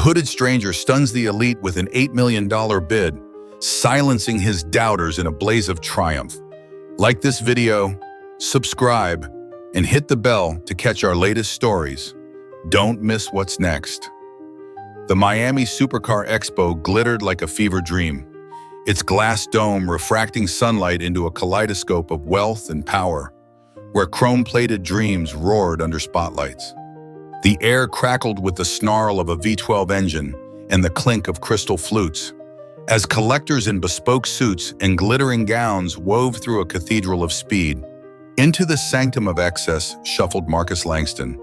hooded stranger stuns the elite with an $8 million bid, silencing his doubters in a blaze of triumph. Like this video, subscribe, and hit the bell to catch our latest stories. Don't miss what's next. The Miami Supercar Expo glittered like a fever dream, its glass dome refracting sunlight into a kaleidoscope of wealth and power, where chrome-plated dreams roared under spotlights. The air crackled with the snarl of a V12 engine and the clink of crystal flutes, as collectors in bespoke suits and glittering gowns wove through a cathedral of speed. Into the sanctum of excess shuffled Marcus Langston,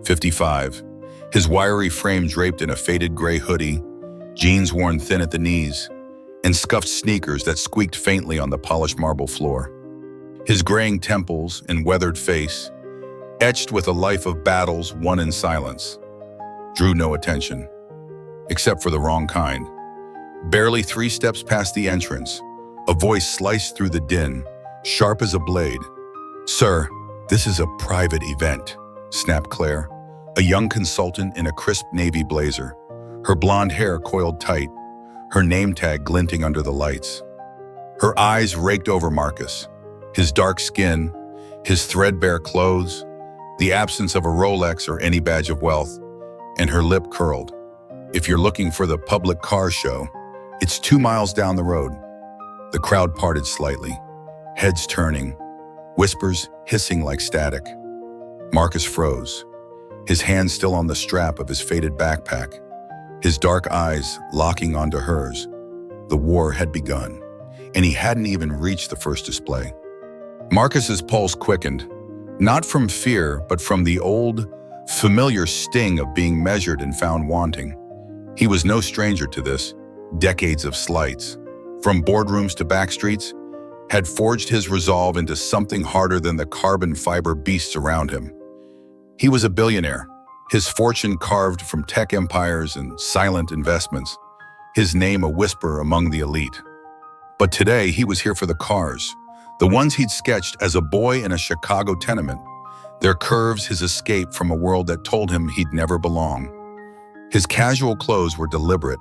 55, his wiry frame draped in a faded gray hoodie, jeans worn thin at the knees, and scuffed sneakers that squeaked faintly on the polished marble floor. His graying temples and weathered face, etched with a life of battles won in silence, drew no attention, except for the wrong kind. Barely 3 steps past the entrance, a voice sliced through the din, sharp as a blade. "Sir, this is a private event," snapped Claire, a young consultant in a crisp navy blazer, her blonde hair coiled tight, her name tag glinting under the lights. Her eyes raked over Marcus, his dark skin, his threadbare clothes, the absence of a Rolex or any badge of wealth, and her lip curled. "If you're looking for the public car show, it's 2 miles down the road." The crowd parted slightly, heads turning, whispers hissing like static. Marcus froze, his hand still on the strap of his faded backpack, his dark eyes locking onto hers. The war had begun, and he hadn't even reached the first display. Marcus's pulse quickened, not from fear, but from the old, familiar sting of being measured and found wanting. He was no stranger to this. Decades of slights, from boardrooms to backstreets, had forged his resolve into something harder than the carbon fiber beasts around him. He was a billionaire, his fortune carved from tech empires and silent investments, his name a whisper among the elite. But today he was here for the cars, the ones he'd sketched as a boy in a Chicago tenement, their curves his escape from a world that told him he'd never belong. His casual clothes were deliberate,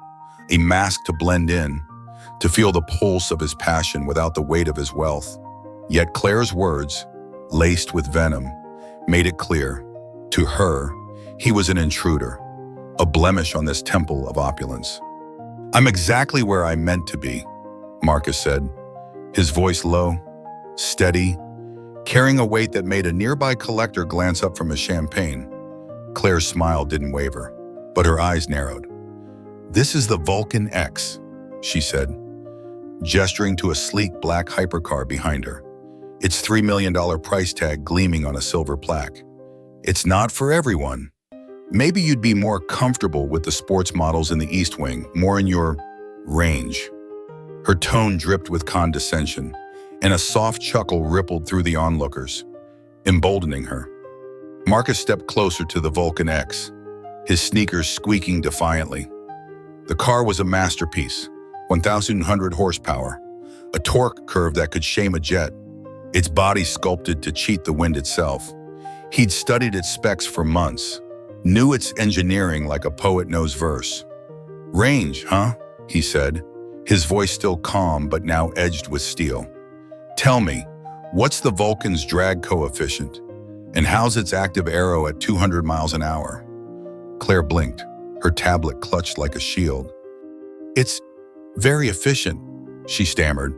a mask to blend in, to feel the pulse of his passion without the weight of his wealth. Yet Claire's words, laced with venom, made it clear. To her, he was an intruder, a blemish on this temple of opulence. "I'm exactly where I meant to be," Marcus said, his voice low, steady, carrying a weight that made a nearby collector glance up from his champagne. Claire's smile didn't waver, but her eyes narrowed. "This is the Vulcan X," she said, gesturing to a sleek black hypercar behind her, its $3 million price tag gleaming on a silver plaque. "It's not for everyone. Maybe you'd be more comfortable with the sports models in the East Wing, more in your range." Her tone dripped with condescension, and a soft chuckle rippled through the onlookers, emboldening her. Marcus stepped closer to the Vulcan X, his sneakers squeaking defiantly. The car was a masterpiece, 1,100 horsepower, a torque curve that could shame a jet, its body sculpted to cheat the wind itself. He'd studied its specs for months, knew its engineering like a poet knows verse. "Range, huh?" he said, his voice still calm but now edged with steel. "Tell me, what's the Vulcan's drag coefficient? And how's its active aero at 200 miles an hour?" Claire blinked, her tablet clutched like a shield. "It's very efficient," she stammered,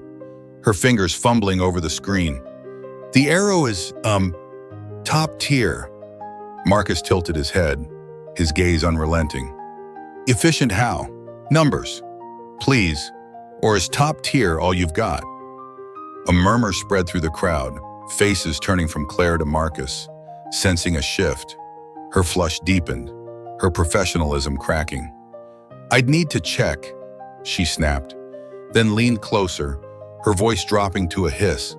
her fingers fumbling over the screen. "The aero is, top tier." Marcus tilted his head, his gaze unrelenting. "Efficient how? Numbers, please. Or is top tier all you've got?" A murmur spread through the crowd, faces turning from Claire to Marcus, sensing a shift. Her flush deepened, her professionalism cracking. "I'd need to check," she snapped, then leaned closer, her voice dropping to a hiss.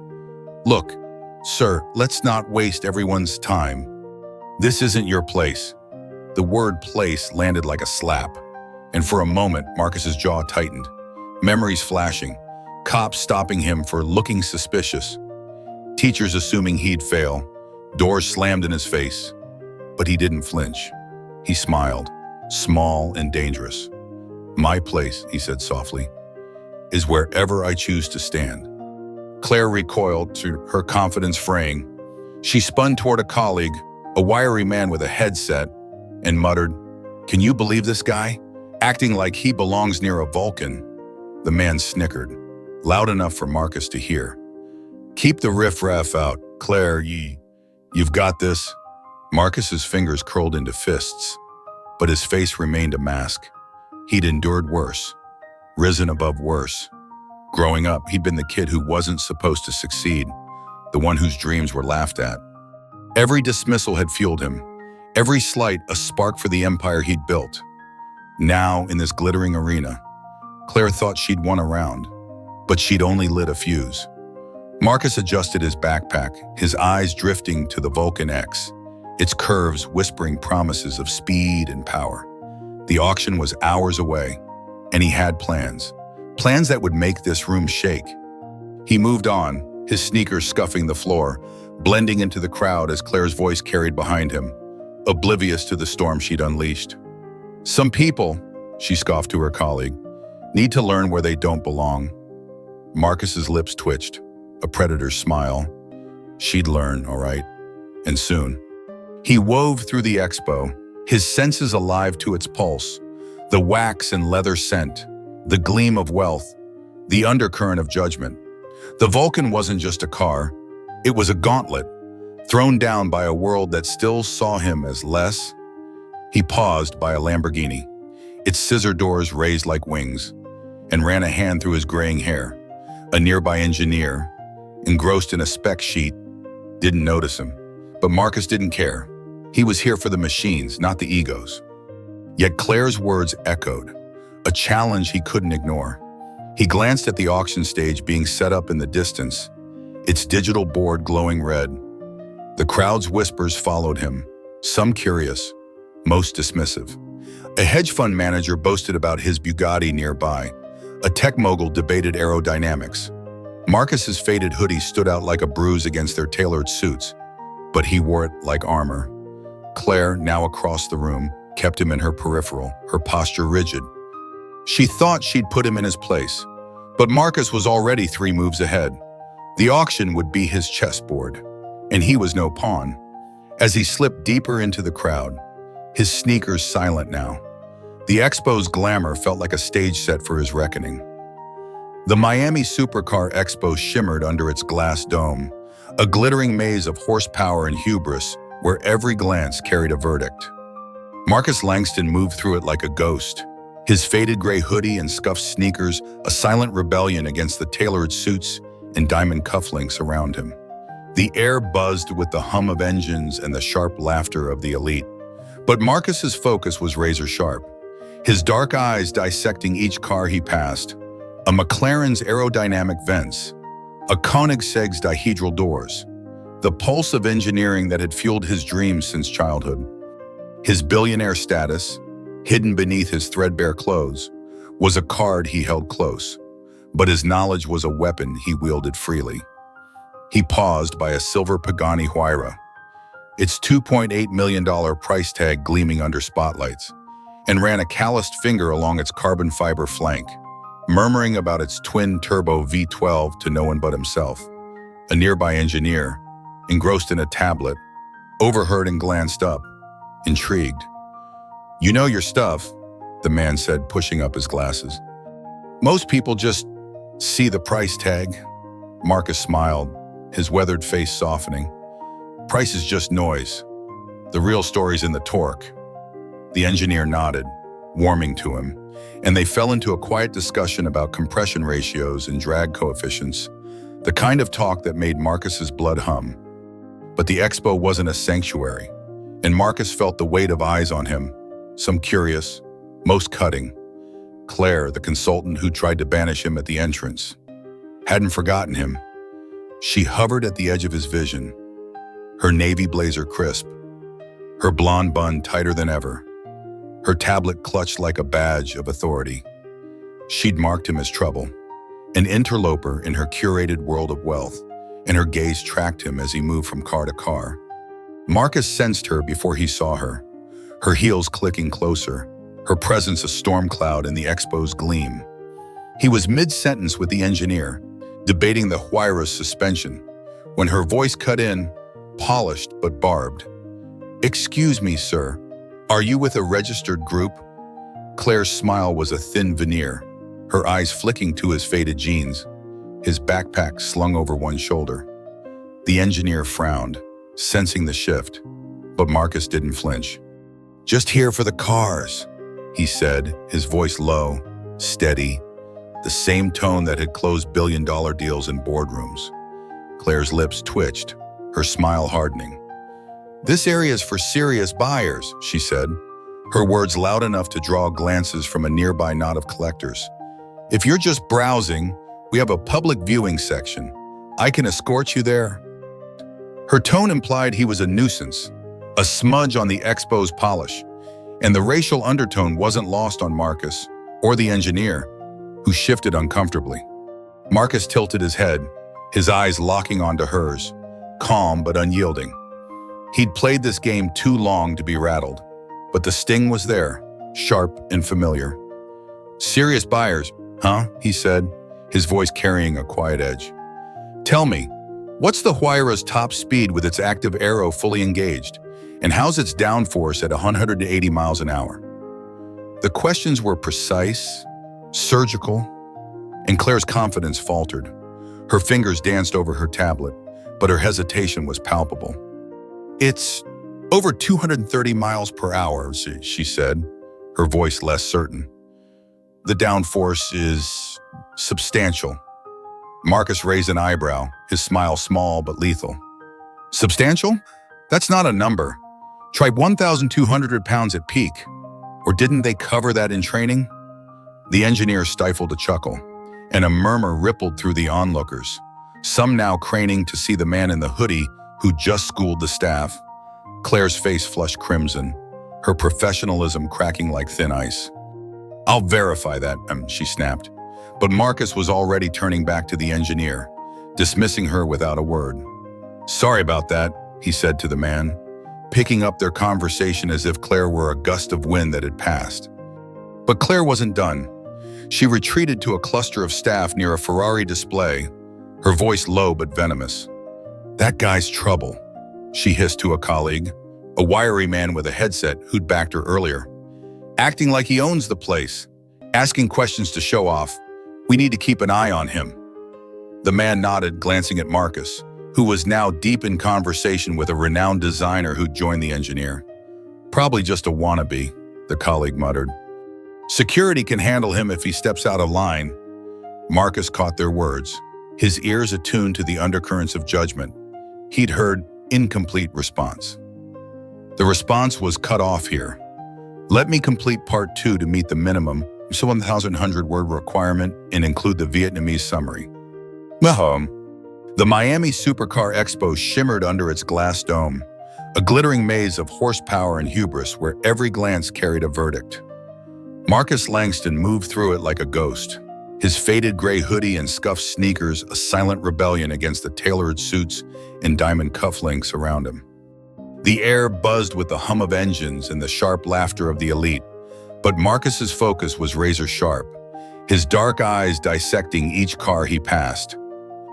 "Look, sir, let's not waste everyone's time. This isn't your place." The word place landed like a slap, and for a moment, Marcus's jaw tightened, memories flashing, cops stopping him for looking suspicious, teachers assuming he'd fail, doors slammed in his face. But he didn't flinch. He smiled, small and dangerous. My place, he said softly, is wherever I choose to stand. Claire recoiled to her confidence fraying. She spun toward a colleague, a wiry man with a headset, and muttered, "Can you believe this guy? Acting like he belongs near a Vulcan." The man snickered, loud enough for Marcus to hear. "Keep the riff-raff out, Claire, you've got this." Marcus's fingers curled into fists, but his face remained a mask. He'd endured worse, risen above worse. Growing up, he'd been the kid who wasn't supposed to succeed, the one whose dreams were laughed at. Every dismissal had fueled him, every slight a spark for the empire he'd built. Now, in this glittering arena, Claire thought she'd won a round, but she'd only lit a fuse. Marcus adjusted his backpack, his eyes drifting to the Vulcan X, its curves whispering promises of speed and power. The auction was hours away, and he had plans that would make this room shake. He moved on, his sneakers scuffing the floor, blending into the crowd as Claire's voice carried behind him, oblivious to the storm she'd unleashed. "Some people," she scoffed to her colleague, "need to learn where they don't belong." Marcus's lips twitched, a predator's smile. She'd learn, all right, and soon. He wove through the expo, his senses alive to its pulse, the wax and leather scent, the gleam of wealth, the undercurrent of judgment. The Vulcan wasn't just a car, it was a gauntlet, thrown down by a world that still saw him as less. He paused by a Lamborghini, its scissor doors raised like wings, and ran a hand through his graying hair. A nearby engineer, engrossed in a spec sheet, didn't notice him. But Marcus didn't care. He was here for the machines, not the egos. Yet Claire's words echoed, a challenge he couldn't ignore. He glanced at the auction stage being set up in the distance, its digital board glowing red. The crowd's whispers followed him, some curious, most dismissive. A hedge fund manager boasted about his Bugatti nearby. A tech mogul debated aerodynamics. Marcus's faded hoodie stood out like a bruise against their tailored suits, but he wore it like armor. Claire, now across the room, kept him in her peripheral, her posture rigid. She thought she'd put him in his place, but Marcus was already 3 moves ahead. The auction would be his chessboard, and he was no pawn. As he slipped deeper into the crowd, his sneakers silent now, the expo's glamour felt like a stage set for his reckoning. The Miami Supercar Expo shimmered under its glass dome, a glittering maze of horsepower and hubris where every glance carried a verdict. Marcus Langston moved through it like a ghost, his faded gray hoodie and scuffed sneakers a silent rebellion against the tailored suits and diamond cufflinks around him. The air buzzed with the hum of engines and the sharp laughter of the elite. But Marcus's focus was razor sharp, his dark eyes dissecting each car he passed. A McLaren's aerodynamic vents, a Koenigsegg's dihedral doors, the pulse of engineering that had fueled his dreams since childhood. His billionaire status, hidden beneath his threadbare clothes, was a card he held close, but his knowledge was a weapon he wielded freely. He paused by a silver Pagani Huayra, its $2.8 million price tag gleaming under spotlights, and ran a calloused finger along its carbon fiber flank, murmuring about its twin-turbo V12 to no one but himself. A nearby engineer, engrossed in a tablet, overheard and glanced up, intrigued. "You know your stuff," the man said, pushing up his glasses. "Most people just see the price tag." Marcus smiled, his weathered face softening. "Price is just noise. The real story's in the torque." The engineer nodded, warming to him, and they fell into a quiet discussion about compression ratios and drag coefficients, the kind of talk that made Marcus's blood hum. But the expo wasn't a sanctuary, and Marcus felt the weight of eyes on him, some curious, most cutting. Claire, the consultant who tried to banish him at the entrance, hadn't forgotten him. She hovered at the edge of his vision, her navy blazer crisp, her blonde bun tighter than ever, her tablet clutched like a badge of authority. She'd marked him as trouble, an interloper in her curated world of wealth, and her gaze tracked him as he moved from car to car. Marcus sensed her before he saw her, her heels clicking closer, her presence a storm cloud in the expo's gleam. He was mid-sentence with the engineer, debating the Huayra's suspension, when her voice cut in, polished but barbed. "Excuse me, sir. Are you with a registered group?" Claire's smile was a thin veneer, her eyes flicking to his faded jeans, his backpack slung over one shoulder. The engineer frowned, sensing the shift, but Marcus didn't flinch. "Just here for the cars," he said, his voice low, steady, the same tone that had closed billion-dollar deals in boardrooms. Claire's lips twitched, her smile hardening. "This area is for serious buyers," she said, her words loud enough to draw glances from a nearby knot of collectors. "If you're just browsing, we have a public viewing section. I can escort you there." Her tone implied he was a nuisance, a smudge on the expo's polish, and the racial undertone wasn't lost on Marcus or the engineer, who shifted uncomfortably. Marcus tilted his head, his eyes locking onto hers, calm but unyielding. He'd played this game too long to be rattled, but the sting was there, sharp and familiar. "Serious buyers, huh?" he said, his voice carrying a quiet edge. "Tell me, what's the Huayra's top speed with its active aero fully engaged? And how's its downforce at 180 miles an hour?" The questions were precise, surgical, and Claire's confidence faltered. Her fingers danced over her tablet, but her hesitation was palpable. "It's over 230 miles per hour, she said, her voice less certain. "The downforce is substantial." Marcus raised an eyebrow, his smile small but lethal. "Substantial? That's not a number. Try 1,200 pounds at peak. Or didn't they cover that in training?" The engineer stifled a chuckle, and a murmur rippled through the onlookers, some now craning to see the man in the hoodie who just schooled the staff. Claire's face flushed crimson, her professionalism cracking like thin ice. "I'll verify that," she snapped. But Marcus was already turning back to the engineer, dismissing her without a word. "Sorry about that," he said to the man, picking up their conversation as if Claire were a gust of wind that had passed. But Claire wasn't done. She retreated to a cluster of staff near a Ferrari display, her voice low but venomous. "That guy's trouble," she hissed to a colleague, a wiry man with a headset who'd backed her earlier. "Acting like he owns the place, asking questions to show off. We need to keep an eye on him." The man nodded, glancing at Marcus, who was now deep in conversation with a renowned designer who'd joined the engineer. "Probably just a wannabe," the colleague muttered. "Security can handle him if he steps out of line." Marcus caught their words, his ears attuned to the undercurrents of judgment. He'd heard incomplete response. The response was cut off here. "Let me complete part 2 to meet the minimum 1,100-word requirement and include the Vietnamese summary." The Miami Supercar Expo shimmered under its glass dome, a glittering maze of horsepower and hubris where every glance carried a verdict. Marcus Langston moved through it like a ghost, his faded gray hoodie and scuffed sneakers a silent rebellion against the tailored suits and diamond cufflinks around him. The air buzzed with the hum of engines and the sharp laughter of the elite, but Marcus's focus was razor sharp, his dark eyes dissecting each car he passed.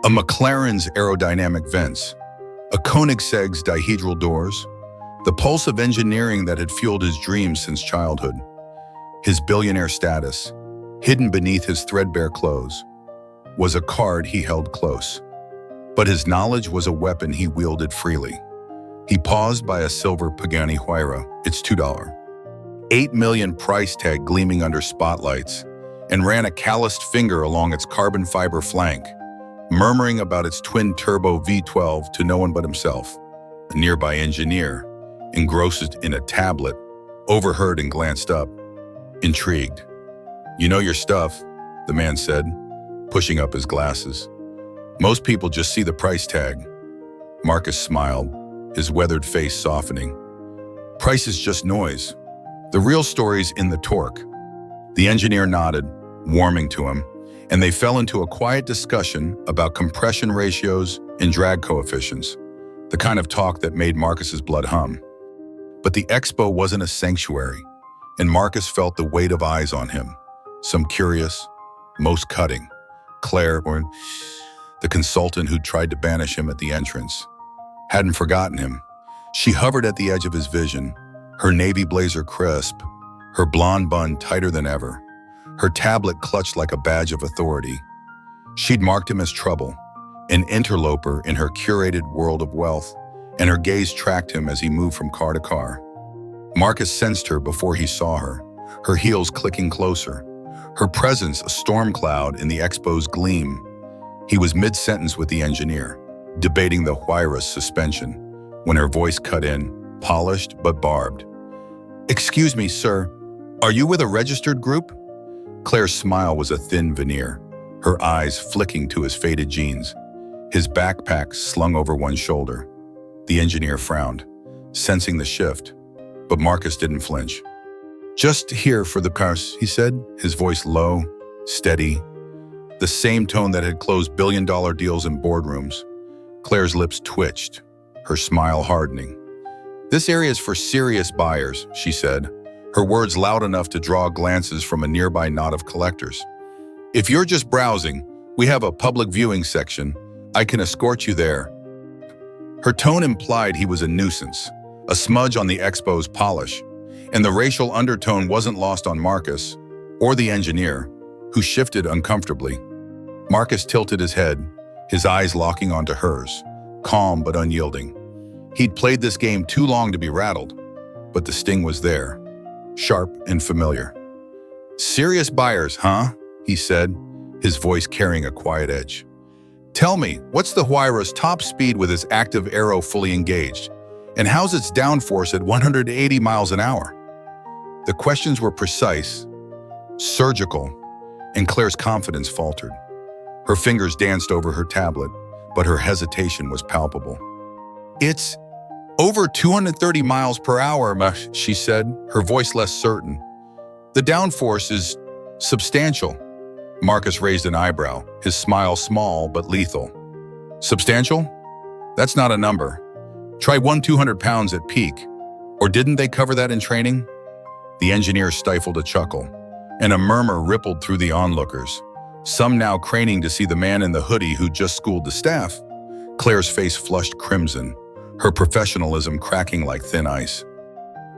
A McLaren's aerodynamic vents, a Koenigsegg's dihedral doors, the pulse of engineering that had fueled his dreams since childhood. His billionaire status, hidden beneath his threadbare clothes, was a card he held close. But his knowledge was a weapon he wielded freely. He paused by a silver Pagani Huayra, its $2, $8 million price tag gleaming under spotlights, and ran a calloused finger along its carbon fiber flank, murmuring about its twin-turbo V12 to no one but himself. A nearby engineer, engrossed in a tablet, overheard and glanced up, intrigued. "You know your stuff," the man said, pushing up his glasses. "Most people just see the price tag." Marcus smiled, his weathered face softening. "Price is just noise. The real story's in the torque." The engineer nodded, warming to him, and they fell into a quiet discussion about compression ratios and drag coefficients, the kind of talk that made Marcus's blood hum. But the expo wasn't a sanctuary. and Marcus felt the weight of eyes on him. Some curious, most cutting. Claire, or the consultant who'd tried to banish him at the entrance, hadn't forgotten him. She hovered at the edge of his vision, her navy blazer crisp, her blonde bun tighter than ever, her tablet clutched like a badge of authority. She'd marked him as trouble, an interloper in her curated world of wealth, and her gaze tracked him as he moved from car to car. Marcus sensed her before he saw her heels clicking closer, her presence a storm cloud in the expo's gleam. He was mid-sentence with the engineer, debating the Huayra's suspension, when her voice cut in, polished but barbed. "Excuse me, sir, are you with a registered group?" Claire's smile was a thin veneer, her eyes flicking to his faded jeans, his backpack slung over one shoulder. The engineer frowned, sensing the shift, but Marcus didn't flinch. "Just here for the cars," he said, his voice low, steady, the same tone that had closed billion-dollar deals in boardrooms. Claire's lips twitched, her smile hardening. "This area is for serious buyers," she said, her words loud enough to draw glances from a nearby knot of collectors. "If you're just browsing, we have a public viewing section. I can escort you there." Her tone implied he was a nuisance, a smudge on the expo's polish, and the racial undertone wasn't lost on Marcus, or the engineer, who shifted uncomfortably. Marcus tilted his head, his eyes locking onto hers, calm but unyielding. He'd played this game too long to be rattled, but the sting was there, sharp and familiar. "Serious buyers, huh?" he said, his voice carrying a quiet edge. "Tell me, what's the Huayra's top speed with its active aero fully engaged? And how's its downforce at 180 miles an hour?" The questions were precise, surgical, and Claire's confidence faltered. Her fingers danced over her tablet, but her hesitation was palpable. "It's over 230 miles per hour, she said, her voice less certain. "The downforce is substantial." Marcus raised an eyebrow, his smile small but lethal. "Substantial? That's not a number. Try 200 pounds at peak. Or didn't they cover that in training?" The engineer stifled a chuckle, and a murmur rippled through the onlookers, some now craning to see the man in the hoodie who just schooled the staff. Claire's face flushed crimson, her professionalism cracking like thin ice.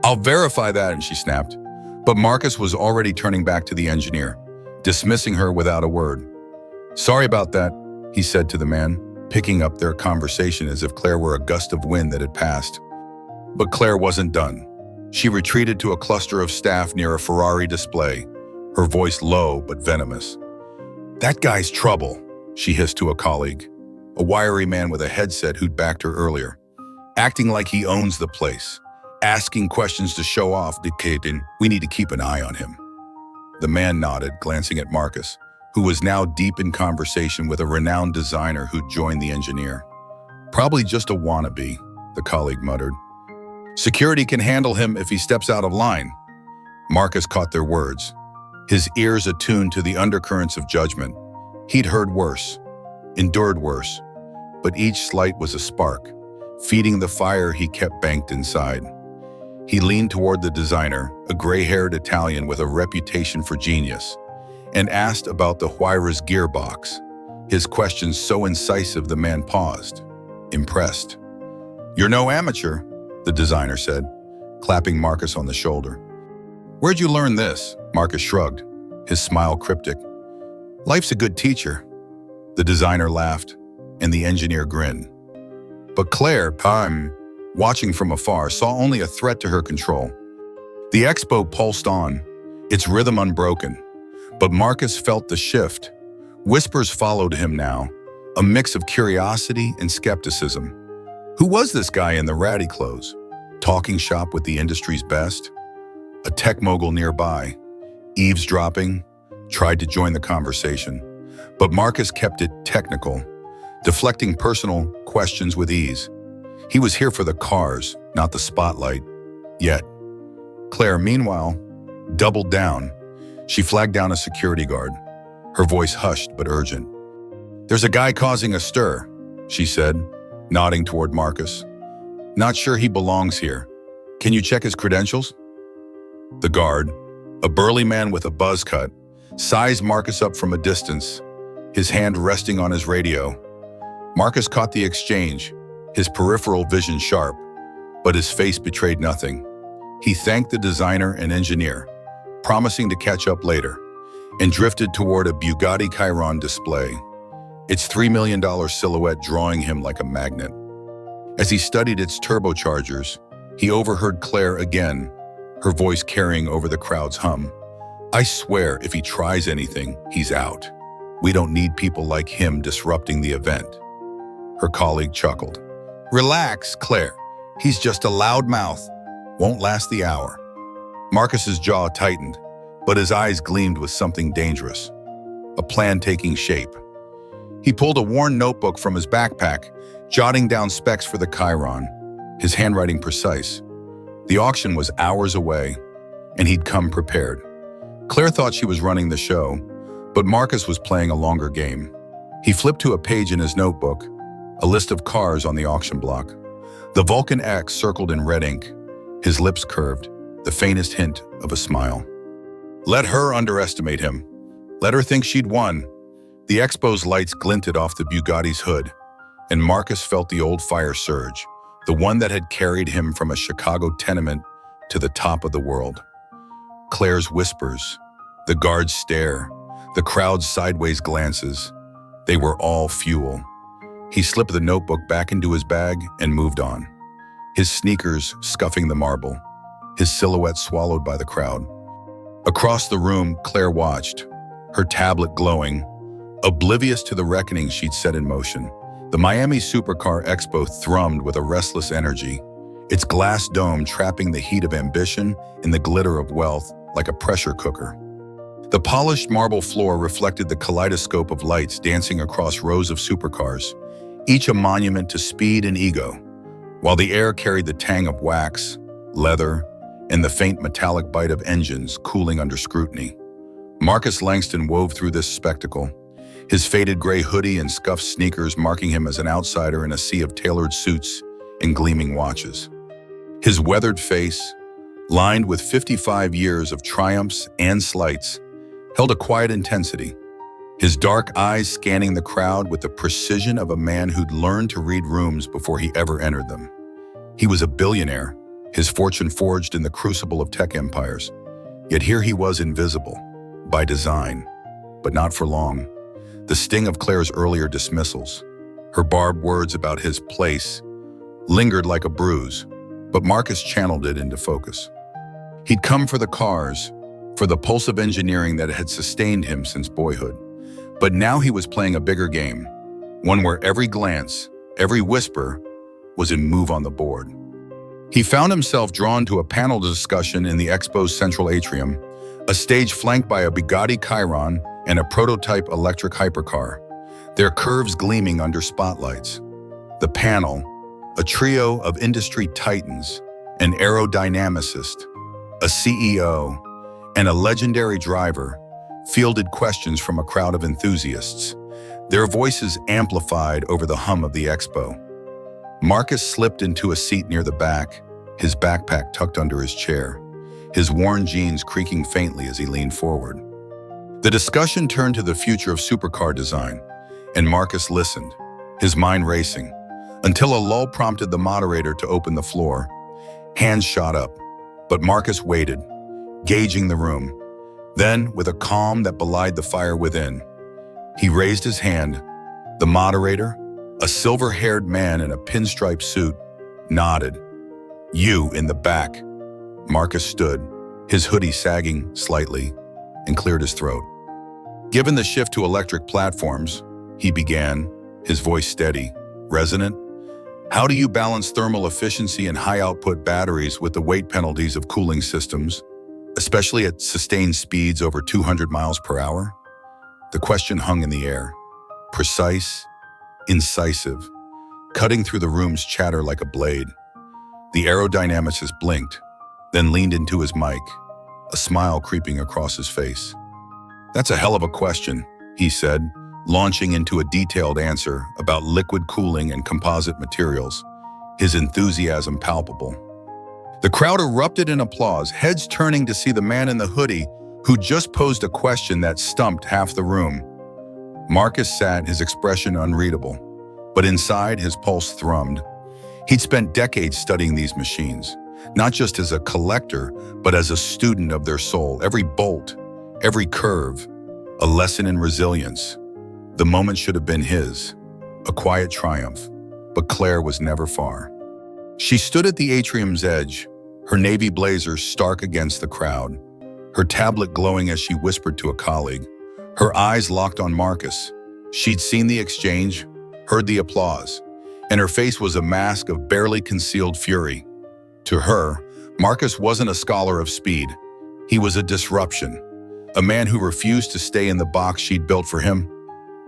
"I'll verify that," she snapped. But Marcus was already turning back to the engineer, dismissing her without a word. "Sorry about that," he said to the man, picking up their conversation as if Claire were a gust of wind that had passed. But Claire wasn't done. She retreated to a cluster of staff near a Ferrari display, her voice low but venomous. "That guy's trouble," she hissed to a colleague, a wiry man with a headset who'd backed her earlier, acting like he owns the place, asking questions to show off, dictating, "We need to keep an eye on him." The man nodded, glancing at Marcus, who was now deep in conversation with a renowned designer who'd joined the engineer. "Probably just a wannabe," the colleague muttered. "Security can handle him if he steps out of line." Marcus caught their words, his ears attuned to the undercurrents of judgment. He'd heard worse, endured worse, but each slight was a spark, feeding the fire he kept banked inside. He leaned toward the designer, a gray-haired Italian with a reputation for genius, and asked about the Huayra's gearbox. His questions so incisive the man paused, impressed. "You're no amateur," the designer said, clapping Marcus on the shoulder. "Where'd you learn this?" Marcus shrugged, his smile cryptic. "Life's a good teacher." The designer laughed, and the engineer grinned. But Claire, watching from afar, saw only a threat to her control. The expo pulsed on, its rhythm unbroken, but Marcus felt the shift. Whispers followed him now, a mix of curiosity and skepticism. Who was this guy in the ratty clothes, talking shop with the industry's best? A tech mogul nearby, eavesdropping, tried to join the conversation, but Marcus kept it technical, deflecting personal questions with ease. He was here for the cars, not the spotlight. Yet, Claire, meanwhile, doubled down. She flagged down a security guard, her voice hushed but urgent. "There's a guy causing a stir," she said, nodding toward Marcus. "Not sure he belongs here. Can you check his credentials?" The guard, a burly man with a buzz cut, sized Marcus up from a distance, his hand resting on his radio. Marcus caught the exchange, his peripheral vision sharp, but his face betrayed nothing. He thanked the designer and engineer, promising to catch up later, and drifted toward a Bugatti Chiron display, its $3 million silhouette drawing him like a magnet. As he studied its turbochargers, he overheard Claire again, her voice carrying over the crowd's hum. "I swear if he tries anything, he's out. We don't need people like him disrupting the event." Her colleague chuckled. "Relax, Claire. He's just a loudmouth. Won't last the hour." Marcus's jaw tightened, but his eyes gleamed with something dangerous, a plan taking shape. He pulled a worn notebook from his backpack, jotting down specs for the Chiron, his handwriting precise. The auction was hours away, and he'd come prepared. Claire thought she was running the show, but Marcus was playing a longer game. He flipped to a page in his notebook, a list of cars on the auction block. The Vulcan X circled in red ink, his lips curved, the faintest hint of a smile. Let her underestimate him. Let her think she'd won. The Expo's lights glinted off the Bugatti's hood, and Marcus felt the old fire surge, the one that had carried him from a Chicago tenement to the top of the world. Claire's whispers, the guard's stare, the crowd's sideways glances, they were all fuel. He slipped the notebook back into his bag and moved on, his sneakers scuffing the marble, his silhouette swallowed by the crowd. Across the room, Claire watched, her tablet glowing, oblivious to the reckoning she'd set in motion. The Miami Supercar Expo thrummed with a restless energy, its glass dome trapping the heat of ambition and the glitter of wealth like a pressure cooker. The polished marble floor reflected the kaleidoscope of lights dancing across rows of supercars, each a monument to speed and ego, while the air carried the tang of wax, leather, and the faint metallic bite of engines cooling under scrutiny. Marcus Langston wove through this spectacle, his faded gray hoodie and scuffed sneakers marking him as an outsider in a sea of tailored suits and gleaming watches. His weathered face, lined with 55 years of triumphs and slights, held a quiet intensity, his dark eyes scanning the crowd with the precision of a man who'd learned to read rooms before he ever entered them. He was a billionaire, his fortune forged in the crucible of tech empires. Yet here he was invisible, by design, but not for long. The sting of Claire's earlier dismissals, her barbed words about his place, lingered like a bruise, but Marcus channeled it into focus. He'd come for the cars, for the pulse of engineering that had sustained him since boyhood. But now he was playing a bigger game, one where every glance, every whisper, was a move on the board. He found himself drawn to a panel discussion in the Expo's central atrium, a stage flanked by a Bugatti Chiron and a prototype electric hypercar, their curves gleaming under spotlights. The panel, a trio of industry titans, an aerodynamicist, a CEO, and a legendary driver, fielded questions from a crowd of enthusiasts, their voices amplified over the hum of the Expo. Marcus slipped into a seat near the back, his backpack tucked under his chair, his worn jeans creaking faintly as he leaned forward. The discussion turned to the future of supercar design, and Marcus listened, his mind racing, until a lull prompted the moderator to open the floor. Hands shot up, but Marcus waited, gauging the room. Then, with a calm that belied the fire within, he raised his hand. The moderator, a silver-haired man in a pinstripe suit, nodded. "You in the back." Marcus stood, his hoodie sagging slightly, and cleared his throat. "Given the shift to electric platforms," he began, his voice steady, resonant, "how do you balance thermal efficiency and high-output batteries with the weight penalties of cooling systems, especially at sustained speeds over 200 miles per hour?" The question hung in the air, precise, incisive, cutting through the room's chatter like a blade. The aerodynamicist blinked, then leaned into his mic, a smile creeping across his face. "That's a hell of a question," he said, launching into a detailed answer about liquid cooling and composite materials, his enthusiasm palpable. The crowd erupted in applause, heads turning to see the man in the hoodie who just posed a question that stumped half the room. Marcus sat, his expression unreadable, but inside his pulse thrummed. He'd spent decades studying these machines, not just as a collector, but as a student of their soul. Every bolt, every curve, a lesson in resilience. The moment should have been his, a quiet triumph, but Claire was never far. She stood at the atrium's edge, her navy blazer stark against the crowd, her tablet glowing as she whispered to a colleague. Her eyes locked on Marcus. She'd seen the exchange, heard the applause, and her face was a mask of barely concealed fury. To her, Marcus wasn't a scholar of speed. He was a disruption, a man who refused to stay in the box she'd built for him.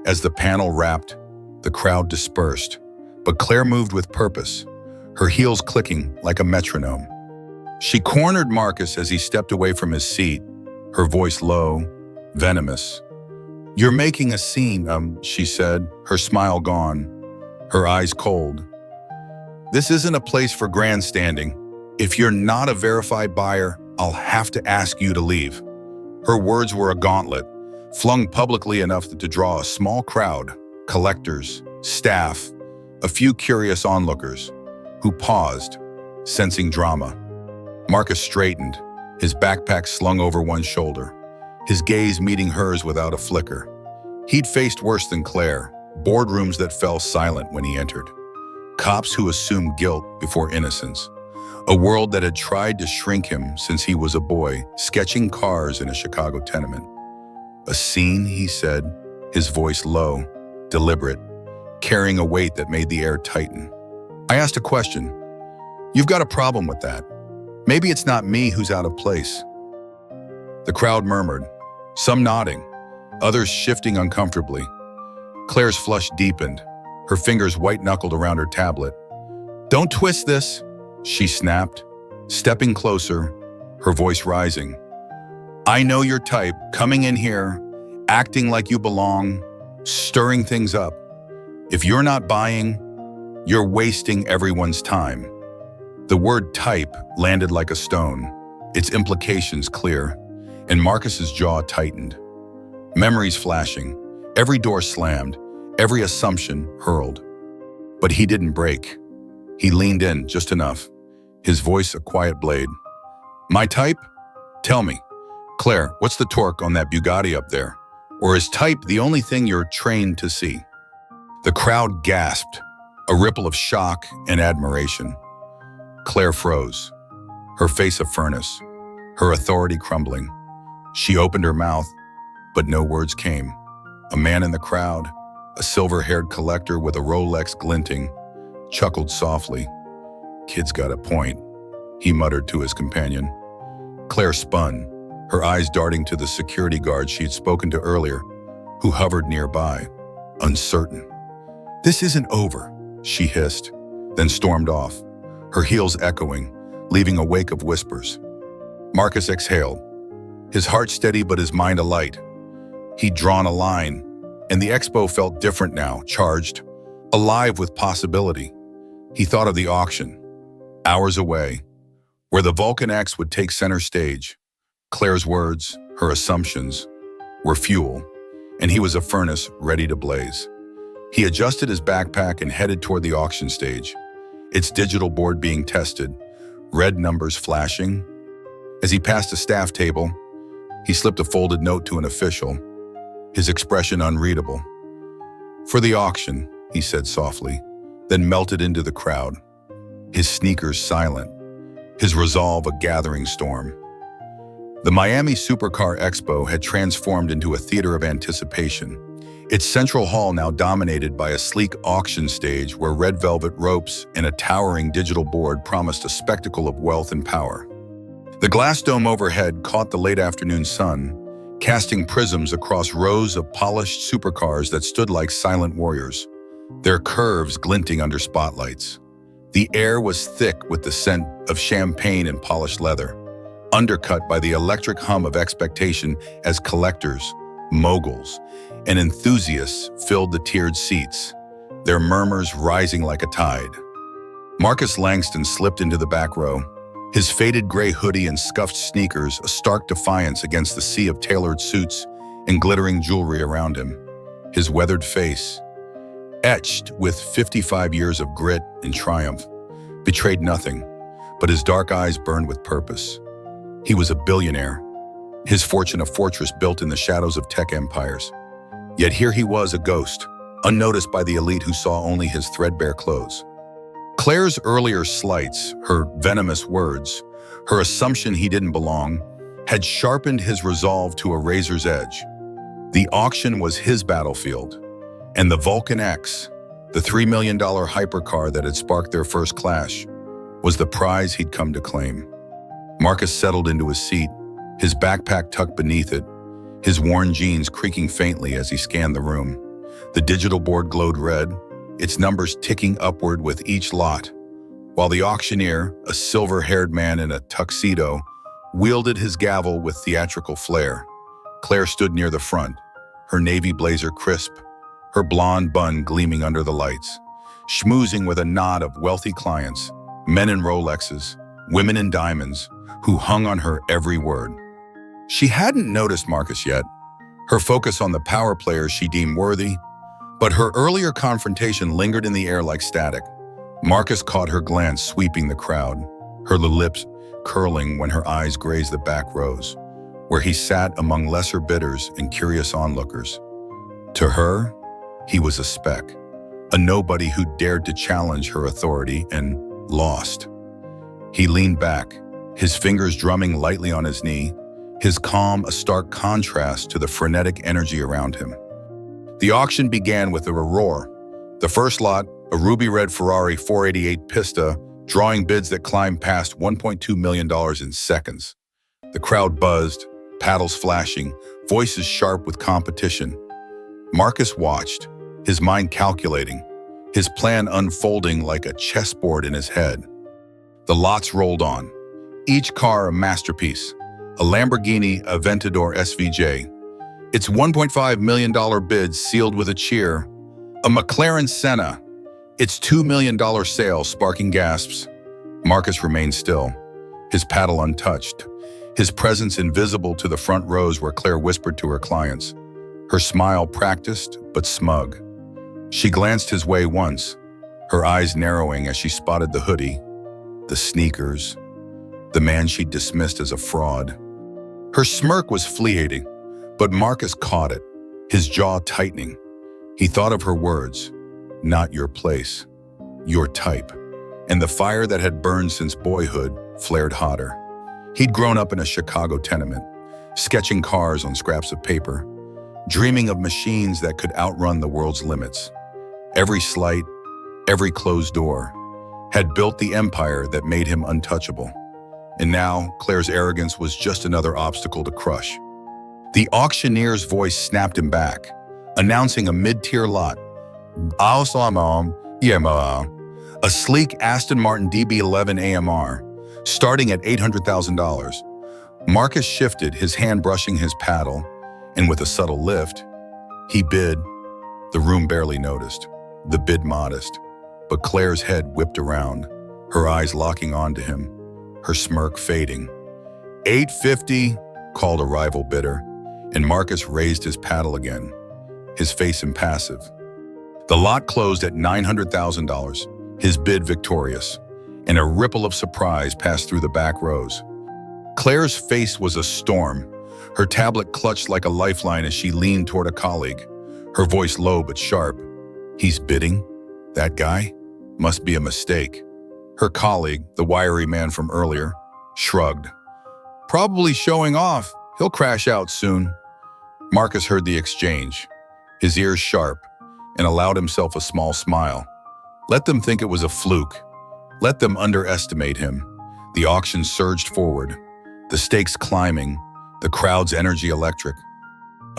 As the panel wrapped, the crowd dispersed, but Claire moved with purpose, her heels clicking like a metronome. She cornered Marcus as he stepped away from his seat, her voice low, venomous. "You're making a scene," she said, her smile gone, her eyes cold. "This isn't a place for grandstanding. If you're not a verified buyer, I'll have to ask you to leave." Her words were a gauntlet, flung publicly enough to draw a small crowd, collectors, staff, a few curious onlookers, who paused, sensing drama. Marcus straightened, his backpack slung over one shoulder, his gaze meeting hers without a flicker. He'd faced worse than Claire, boardrooms that fell silent when he entered, cops who assumed guilt before innocence, a world that had tried to shrink him since he was a boy, sketching cars in a Chicago tenement. "A scene," he said, his voice low, deliberate, carrying a weight that made the air tighten. I asked a question. "You've got a problem with that. Maybe it's not me who's out of place." The crowd murmured, some nodding, others shifting uncomfortably. Claire's flush deepened, her fingers white-knuckled around her tablet. "Don't twist this," she snapped, stepping closer, her voice rising. "I know your type, coming in here, acting like you belong, stirring things up. If you're not buying, you're wasting everyone's time." The word type landed like a stone, its implications clear, and Marcus's jaw tightened. Memories flashing, every door slammed, every assumption hurled. But he didn't break. He leaned in just enough, his voice a quiet blade. "My type? Tell me. Claire, what's the torque on that Bugatti up there? Or is type the only thing you're trained to see?" The crowd gasped, a ripple of shock and admiration. Claire froze, her face a furnace, her authority crumbling. She opened her mouth, but no words came. A man in the crowd, a silver-haired collector with a Rolex glinting, chuckled softly. "Kid's got a point," he muttered to his companion. Claire spun, her eyes darting to the security guard she'd spoken to earlier, who hovered nearby, uncertain. "This isn't over," she hissed, then stormed off, her heels echoing, leaving a wake of whispers. Marcus exhaled, his heart steady but his mind alight. He'd drawn a line, and the expo felt different now, charged, alive with possibility. He thought of the auction, hours away, where the Vulcan X would take center stage. Claire's words, her assumptions, were fuel, and he was a furnace ready to blaze. He adjusted his backpack and headed toward the auction stage, its digital board being tested, red numbers flashing. As he passed a staff table, he slipped a folded note to an official, his expression unreadable. "For the auction," he said softly, then melted into the crowd, his sneakers silent, his resolve a gathering storm. The Miami Supercar Expo had transformed into a theater of anticipation, its central hall now dominated by a sleek auction stage where red velvet ropes and a towering digital board promised a spectacle of wealth and power. The glass dome overhead caught the late afternoon sun, casting prisms across rows of polished supercars that stood like silent warriors, their curves glinting under spotlights. The air was thick with the scent of champagne and polished leather, undercut by the electric hum of expectation as collectors, moguls, and enthusiasts filled the tiered seats, their murmurs rising like a tide. Marcus Langston slipped into the back row, His faded gray hoodie and scuffed sneakers a stark defiance against the sea of tailored suits and glittering jewelry around him. His weathered face, etched with 55 years of grit and triumph, betrayed nothing, but his dark eyes burned with purpose. He was a billionaire, his fortune a fortress built in the shadows of tech empires. Yet here he was, a ghost, unnoticed by the elite who saw only his threadbare clothes. Claire's earlier slights, her venomous words, her assumption he didn't belong, had sharpened his resolve to a razor's edge. The auction was his battlefield, and the Vulcan X, the $3 million hypercar that had sparked their first clash, was the prize he'd come to claim. Marcus settled into his seat, his backpack tucked beneath it, his worn jeans creaking faintly as he scanned the room. The digital board glowed red, its numbers ticking upward with each lot, while the auctioneer, a silver-haired man in a tuxedo, wielded his gavel with theatrical flair. Claire stood near the front, her navy blazer crisp, her blonde bun gleaming under the lights, schmoozing with a nod of wealthy clients, men in Rolexes, women in diamonds, who hung on her every word. She hadn't noticed Marcus yet, her focus on the power players she deemed worthy, but her earlier confrontation lingered in the air like static. Marcus caught her glance sweeping the crowd, her lips curling when her eyes grazed the back rows, where he sat among lesser bidders and curious onlookers. To her, he was a speck, a nobody who dared to challenge her authority and lost. He leaned back, his fingers drumming lightly on his knee, his calm a stark contrast to the frenetic energy around him. The auction began with a roar. The first lot, a ruby-red Ferrari 488 Pista, drawing bids that climbed past $1.2 million in seconds. The crowd buzzed, paddles flashing, voices sharp with competition. Marcus watched, his mind calculating, his plan unfolding like a chessboard in his head. The lots rolled on, each car a masterpiece, a Lamborghini Aventador SVJ, its $1.5 million bid sealed with a cheer, a McLaren Senna, its $2 million sale sparking gasps. Marcus remained still, his paddle untouched, his presence invisible to the front rows where Claire whispered to her clients, her smile practiced but smug. She glanced his way once, her eyes narrowing as she spotted the hoodie, the sneakers, the man she'd dismissed as a fraud. Her smirk was fleeting, but Marcus caught it, his jaw tightening. He thought of her words, "Not your place, your type," and the fire that had burned since boyhood flared hotter. He'd grown up in a Chicago tenement, sketching cars on scraps of paper, dreaming of machines that could outrun the world's limits. Every slight, every closed door, had built the empire that made him untouchable. And now, Claire's arrogance was just another obstacle to crush. The auctioneer's voice snapped him back, announcing a mid-tier lot. A sleek Aston Martin DB11 AMR, starting at $800,000. Marcus shifted, his hand brushing his paddle, and with a subtle lift, he bid. The room barely noticed, the bid modest, but Claire's head whipped around, her eyes locking onto him, her smirk fading. $850, called a rival bidder, and Marcus raised his paddle again, his face impassive. The lot closed at $900,000, his bid victorious, and a ripple of surprise passed through the back rows. Claire's face was a storm, her tablet clutched like a lifeline as she leaned toward a colleague, her voice low but sharp. "He's bidding? That guy? Must be a mistake." Her colleague, the wiry man from earlier, shrugged. "Probably showing off. He'll crash out soon." Marcus heard the exchange, his ears sharp, and allowed himself a small smile. Let them think it was a fluke. Let them underestimate him. The auction surged forward, the stakes climbing, the crowd's energy electric.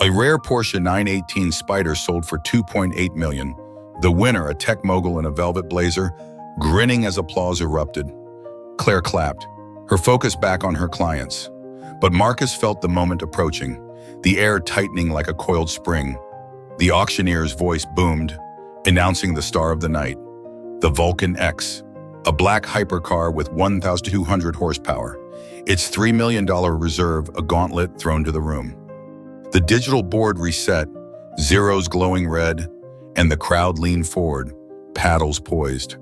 A rare Porsche 918 Spyder sold for $2.8 million. The winner, a tech mogul in a velvet blazer, grinning as applause erupted. Claire clapped, her focus back on her clients. But Marcus felt the moment approaching, the air tightening like a coiled spring. The auctioneer's voice boomed, announcing the star of the night, the Vulcan X, a black hypercar with 1,200 horsepower, its $3 million reserve a gauntlet thrown to the room. The digital board reset, zeros glowing red, and the crowd leaned forward, paddles poised.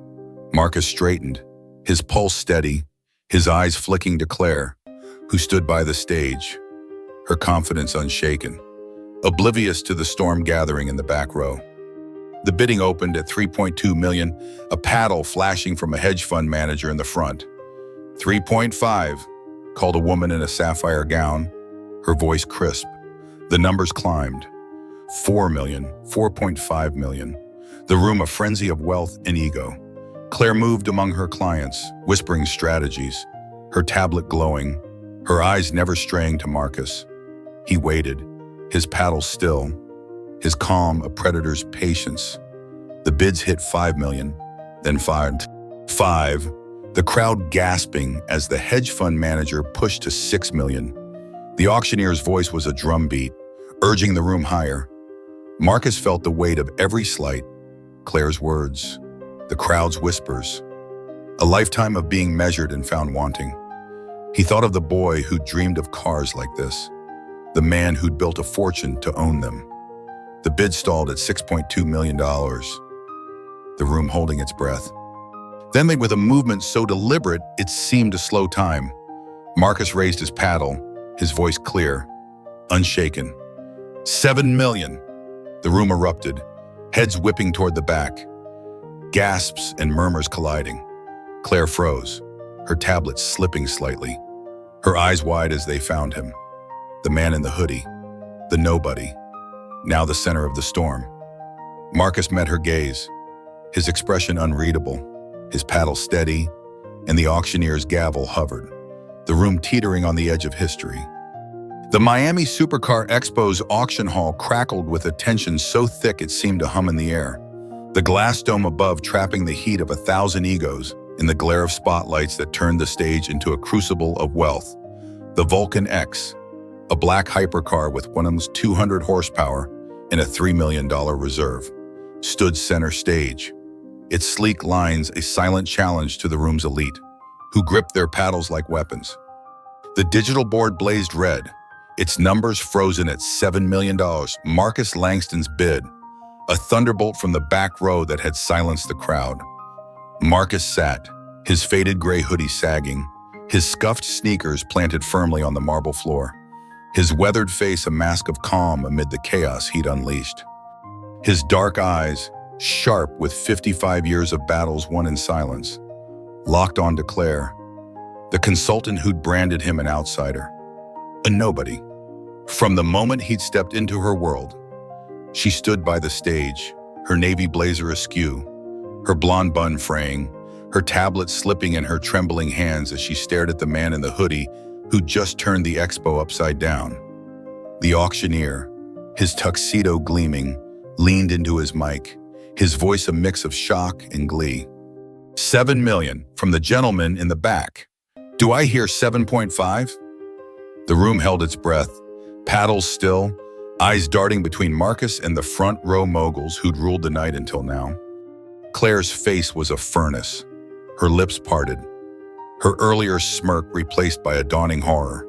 Marcus straightened, his pulse steady, his eyes flicking to Claire, who stood by the stage, her confidence unshaken, oblivious to the storm gathering in the back row. The bidding opened at $3.2 million, a paddle flashing from a hedge fund manager in the front. $3.5, called a woman in a sapphire gown, her voice crisp. The numbers climbed. $4 million, $4.5 million. The room a frenzy of wealth and ego. Claire moved among her clients, whispering strategies, her tablet glowing, her eyes never straying to Marcus. He waited, his paddle still, his calm a predator's patience. The bids hit $5 million, then $5, the crowd gasping as the hedge fund manager pushed to $6 million. The auctioneer's voice was a drumbeat, urging the room higher. Marcus felt the weight of every slight, Claire's words, the crowd's whispers, a lifetime of being measured and found wanting. He thought of the boy who dreamed of cars like this, the man who'd built a fortune to own them. The bid stalled at $6.2 million, the room holding its breath. Then, with a movement so deliberate it seemed to slow time, Marcus raised his paddle, his voice clear, unshaken. $7 million. The room erupted, heads whipping toward the back, gasps and murmurs colliding. Claire froze, her tablet slipping slightly, her eyes wide as they found him. The man in the hoodie, the nobody, now the center of the storm. Marcus met her gaze, his expression unreadable, his paddle steady, and the auctioneer's gavel hovered, the room teetering on the edge of history. The Miami Supercar Expo's auction hall crackled with a tension so thick it seemed to hum in the air, the glass dome above trapping the heat of 1,000 egos in the glare of spotlights that turned the stage into a crucible of wealth. The Vulcan X, a black hypercar with 200 horsepower and a $3 million reserve, stood center stage, its sleek lines a silent challenge to the room's elite, who gripped their paddles like weapons. The digital board blazed red, its numbers frozen at $7 million. Marcus Langston's bid, a thunderbolt from the back row that had silenced the crowd. Marcus sat, his faded gray hoodie sagging, his scuffed sneakers planted firmly on the marble floor, his weathered face a mask of calm amid the chaos he'd unleashed. His dark eyes, sharp with 55 years of battles won in silence, locked onto Claire, the consultant who'd branded him an outsider, a nobody. From the moment he'd stepped into her world, she stood by the stage, her navy blazer askew, her blonde bun fraying, her tablet slipping in her trembling hands as she stared at the man in the hoodie who'd just turned the expo upside down. The auctioneer, his tuxedo gleaming, leaned into his mic, his voice a mix of shock and glee. $7 million from the gentleman in the back. Do I hear 7.5? The room held its breath, paddles still, eyes darting between Marcus and the front row moguls who'd ruled the night until now. Claire's face was a furnace, her lips parted, her earlier smirk replaced by a dawning horror.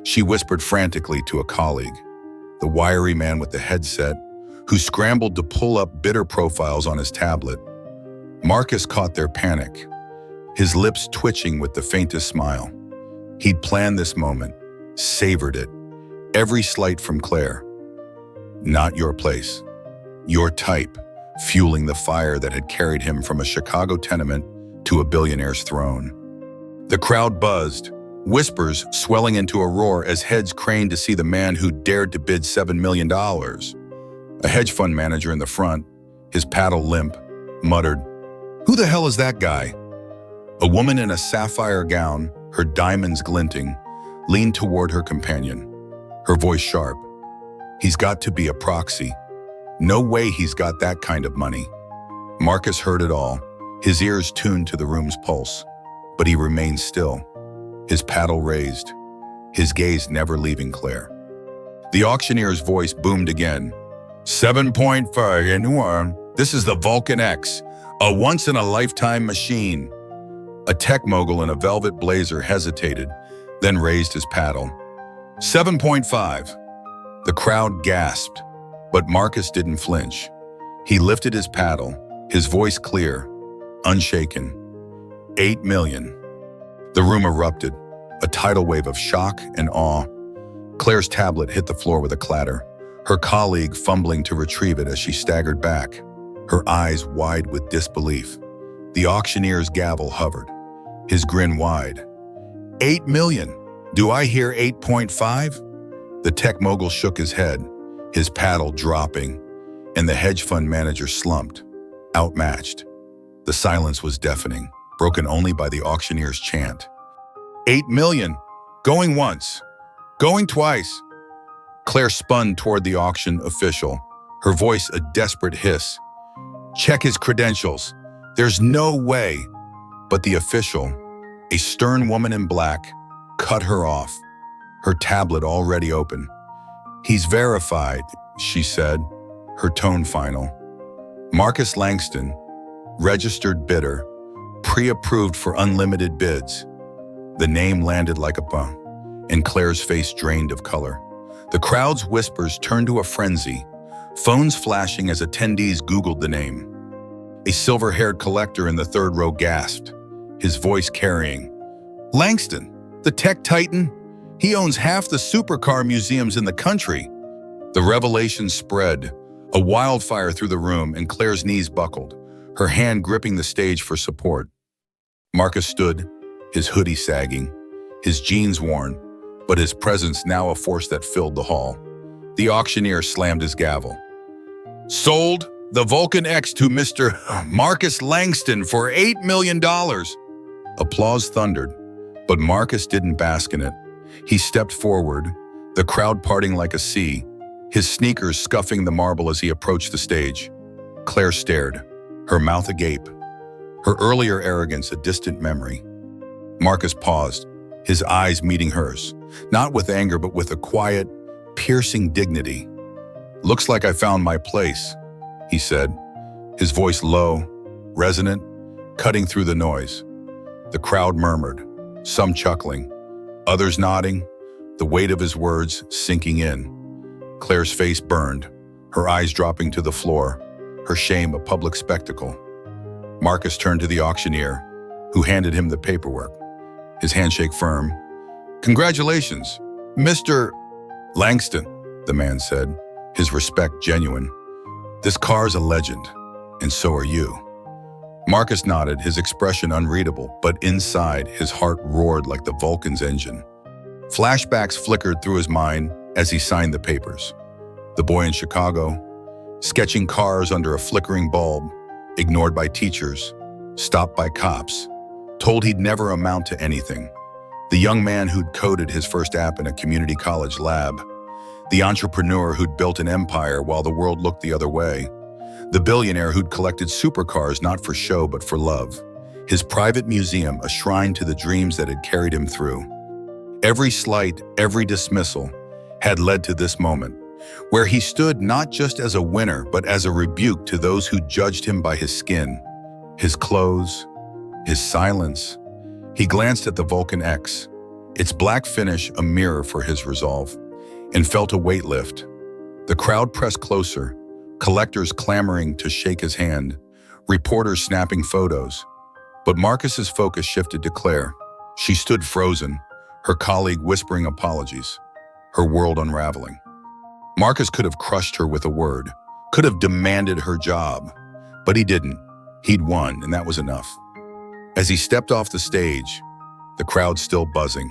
She whispered frantically to a colleague, the wiry man with the headset, who scrambled to pull up bidder profiles on his tablet. Marcus caught their panic, his lips twitching with the faintest smile. He'd planned this moment, savored it, every slight from Claire. Not your place, your type, fueling the fire that had carried him from a Chicago tenement to a billionaire's throne. The crowd buzzed, whispers swelling into a roar as heads craned to see the man who dared to bid $7 million. A hedge fund manager in the front, his paddle limp, muttered, "Who the hell is that guy?" A woman in a sapphire gown, her diamonds glinting, leaned toward her companion, her voice sharp. "He's got to be a proxy. No way he's got that kind of money." Marcus heard it all, his ears tuned to the room's pulse, but he remained still, his paddle raised, his gaze never leaving Claire. The auctioneer's voice boomed again. 7.5, this is the Vulcan X, a once-in-a-lifetime machine. A tech mogul in a velvet blazer hesitated, then raised his paddle. 7.5. The crowd gasped, but Marcus didn't flinch. He lifted his paddle, his voice clear, unshaken. 8 million. The room erupted, a tidal wave of shock and awe. Claire's tablet hit the floor with a clatter, her colleague fumbling to retrieve it as she staggered back, her eyes wide with disbelief. The auctioneer's gavel hovered, his grin wide. 8 million. Do I hear 8.5? The tech mogul shook his head, his paddle dropping, and the hedge fund manager slumped, outmatched. The silence was deafening, broken only by the auctioneer's chant. 8 million. Going once. Going twice. Claire spun toward the auction official, her voice a desperate hiss. Check his credentials. There's no way. But the official, a stern woman in black, cut her off, her tablet already open. He's verified, she said, her tone final. Marcus Langston, registered bidder, pre-approved for unlimited bids. The name landed like a bomb, and Claire's face drained of color. The crowd's whispers turned to a frenzy, phones flashing as attendees Googled the name. A silver-haired collector in the third row gasped, his voice carrying. Langston, the tech titan? He owns half the supercar museums in the country. The revelation spread, a wildfire through the room, and Claire's knees buckled, her hand gripping the stage for support. Marcus stood, his hoodie sagging, his jeans worn, but his presence now a force that filled the hall. The auctioneer slammed his gavel. Sold the Vulcan X to Mr. Marcus Langston for $8 million. Applause thundered, but Marcus didn't bask in it. He stepped forward, the crowd parting like a sea, his sneakers scuffing the marble as he approached the stage. Claire stared, her mouth agape, her earlier arrogance a distant memory. Marcus paused, his eyes meeting hers, not with anger but with a quiet, piercing dignity. Looks like I found my place, he said, his voice low, resonant, cutting through the noise. The crowd murmured, some chuckling, others nodding, the weight of his words sinking in. Claire's face burned, her eyes dropping to the floor, her shame a public spectacle. Marcus turned to the auctioneer, who handed him the paperwork, his handshake firm. Congratulations, Mr. Langston, the man said, his respect genuine. This car's a legend, and so are you. Marcus nodded, his expression unreadable, but inside, his heart roared like the Vulcan's engine. Flashbacks flickered through his mind as he signed the papers. The boy in Chicago, sketching cars under a flickering bulb, ignored by teachers, stopped by cops, told he'd never amount to anything. The young man who'd coded his first app in a community college lab. The entrepreneur who'd built an empire while the world looked the other way. The billionaire who'd collected supercars not for show but for love. His private museum a shrine to the dreams that had carried him through. Every slight, every dismissal had led to this moment, where he stood not just as a winner but as a rebuke to those who judged him by his skin, his clothes, his silence. He glanced at the Vulcan X, its black finish a mirror for his resolve, and felt a weight lift. The crowd pressed closer, collectors clamoring to shake his hand, reporters snapping photos. But Marcus's focus shifted to Claire. She stood frozen, her colleague whispering apologies, her world unraveling. Marcus could have crushed her with a word, could have demanded her job, but he didn't. He'd won, and that was enough. As he stepped off the stage, the crowd still buzzing,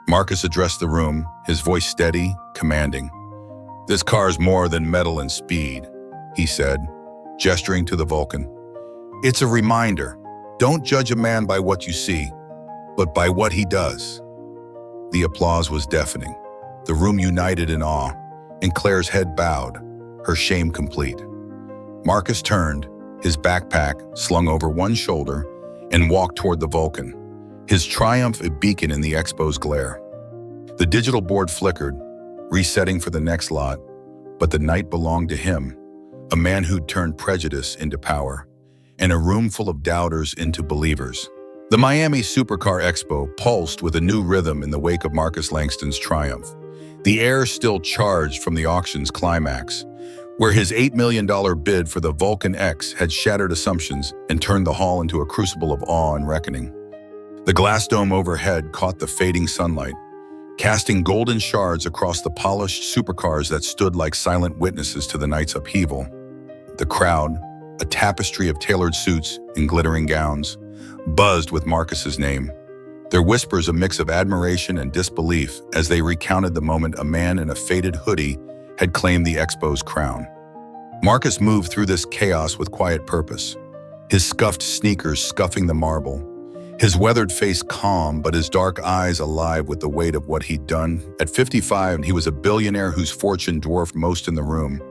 Marcus addressed the room, his voice steady, commanding. This car's more than metal and speed, he said, gesturing to the Vulcan. It's a reminder, don't judge a man by what you see, but by what he does. The applause was deafening, the room united in awe, and Claire's head bowed, her shame complete. Marcus turned, his backpack slung over one shoulder, and walked toward the Vulcan, his triumph a beacon in the expo's glare. The digital board flickered, resetting for the next lot, but the night belonged to him, a man who'd turned prejudice into power, and a room full of doubters into believers. The Miami Supercar Expo pulsed with a new rhythm in the wake of Marcus Langston's triumph. The air still charged from the auction's climax, where his $8 million bid for the Vulcan X had shattered assumptions and turned the hall into a crucible of awe and reckoning. The glass dome overhead caught the fading sunlight, casting golden shards across the polished supercars that stood like silent witnesses to the night's upheaval. The crowd, a tapestry of tailored suits and glittering gowns, buzzed with Marcus's name, their whispers a mix of admiration and disbelief as they recounted the moment a man in a faded hoodie had claimed the expo's crown. Marcus moved through this chaos with quiet purpose, his scuffed sneakers scuffing the marble, his weathered face calm but his dark eyes alive with the weight of what he'd done. At 55, he was a billionaire whose fortune dwarfed most in the room,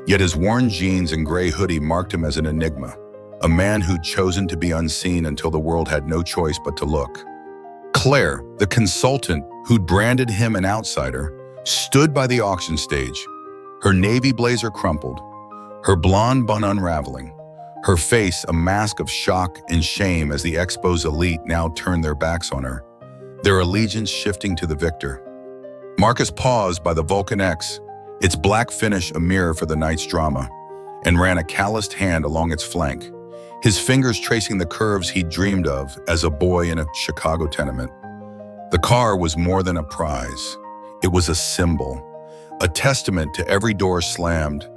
yet his worn jeans and gray hoodie marked him as an enigma, a man who'd chosen to be unseen until the world had no choice but to look. Claire, the consultant who'd branded him an outsider, stood by the auction stage, her navy blazer crumpled, her blonde bun unraveling, her face a mask of shock and shame as the expo's elite now turned their backs on her, their allegiance shifting to the victor. Marcus paused by the Vulcan X, its black finish a mirror for the night's drama, and ran a calloused hand along its flank, his fingers tracing the curves he'd dreamed of as a boy in a Chicago tenement. The car was more than a prize. It was a symbol, a testament to every door slammed,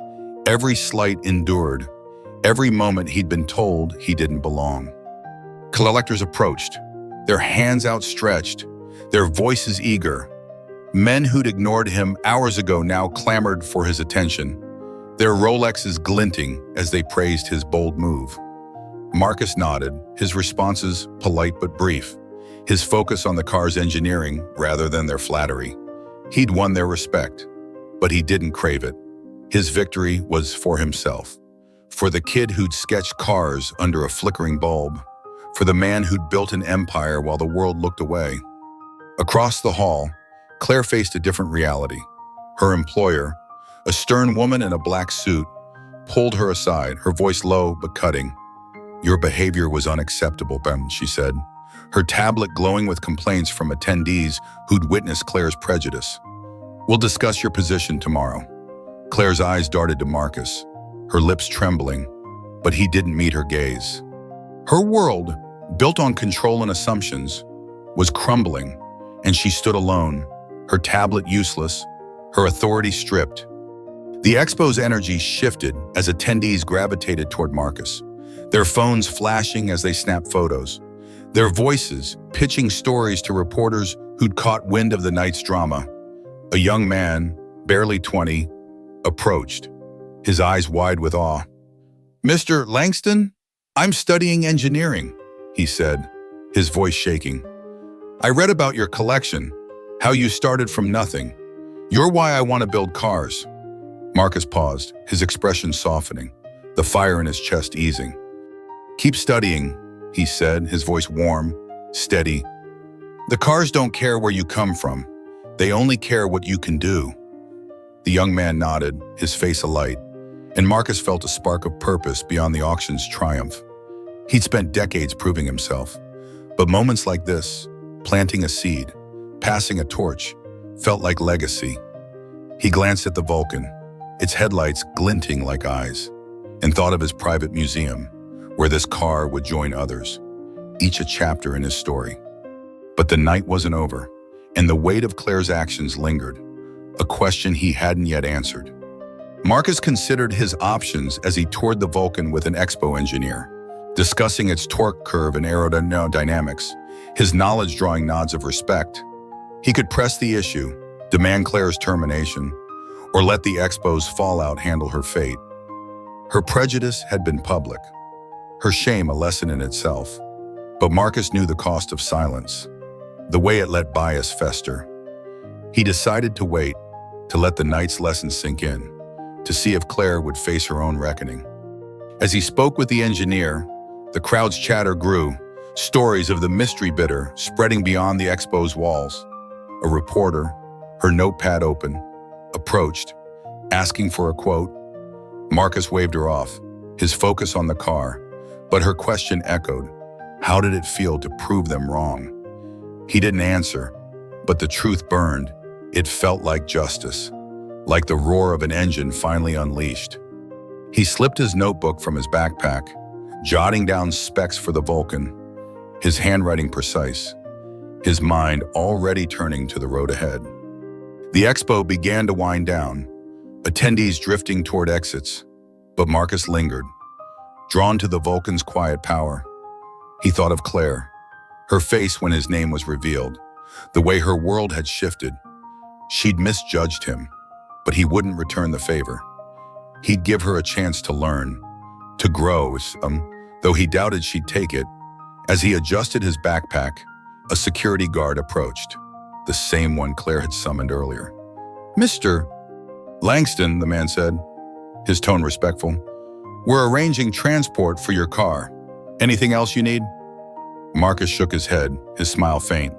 every slight endured, every moment he'd been told he didn't belong. Collectors approached, their hands outstretched, their voices eager. Men who'd ignored him hours ago now clamored for his attention, their Rolexes glinting as they praised his bold move. Marcus nodded, his responses polite but brief, his focus on the car's engineering rather than their flattery. He'd won their respect, but he didn't crave it. His victory was for himself, for the kid who'd sketched cars under a flickering bulb, for the man who'd built an empire while the world looked away. Across the hall, Claire faced a different reality. Her employer, a stern woman in a black suit, pulled her aside, her voice low but cutting. "Your behavior was unacceptable, Ben," she said, her tablet glowing with complaints from attendees who'd witnessed Claire's prejudice. "We'll discuss your position tomorrow." Claire's eyes darted to Marcus, her lips trembling, but he didn't meet her gaze. Her world, built on control and assumptions, was crumbling, and she stood alone, her tablet useless, her authority stripped. The expo's energy shifted as attendees gravitated toward Marcus, their phones flashing as they snapped photos, their voices pitching stories to reporters who'd caught wind of the night's drama. A young man, barely 20, approached, his eyes wide with awe. "Mr. Langston, I'm studying engineering," he said, his voice shaking. "I read about your collection, how you started from nothing. You're why I want to build cars." Marcus paused, his expression softening, the fire in his chest easing. "Keep studying," he said, his voice warm, steady. "The cars don't care where you come from. They only care what you can do." The young man nodded, his face alight, and Marcus felt a spark of purpose beyond the auction's triumph. He'd spent decades proving himself, but moments like this, planting a seed, passing a torch, felt like legacy. He glanced at the Vulcan, its headlights glinting like eyes, and thought of his private museum, where this car would join others, each a chapter in his story. But the night wasn't over, and the weight of Claire's actions lingered, a question he hadn't yet answered. Marcus considered his options as he toured the Vulcan with an expo engineer, discussing its torque curve and aerodynamics, his knowledge drawing nods of respect. He could press the issue, demand Claire's termination, or let the expo's fallout handle her fate. Her prejudice had been public, her shame a lesson in itself, but Marcus knew the cost of silence, the way it let bias fester. He decided to wait, to let the night's lesson sink in, to see if Claire would face her own reckoning. As he spoke with the engineer, the crowd's chatter grew, stories of the mystery bidder spreading beyond the expo's walls. A reporter, her notepad open, approached, asking for a quote. Marcus waved her off, his focus on the car, but her question echoed. How did it feel to prove them wrong? He didn't answer, but the truth burned. It felt like justice, like the roar of an engine finally unleashed. He slipped his notebook from his backpack, jotting down specs for the Vulcan, his handwriting precise, his mind already turning to the road ahead. The expo began to wind down, attendees drifting toward exits, but Marcus lingered, drawn to the Vulcan's quiet power. He thought of Claire, her face when his name was revealed, the way her world had shifted. She'd misjudged him, but he wouldn't return the favor. He'd give her a chance to learn, to grow, though he doubted she'd take it. As he adjusted his backpack, a security guard approached, the same one Claire had summoned earlier. "Mr. Langston," the man said, his tone respectful, "we're arranging transport for your car. Anything else you need?" Marcus shook his head, his smile faint.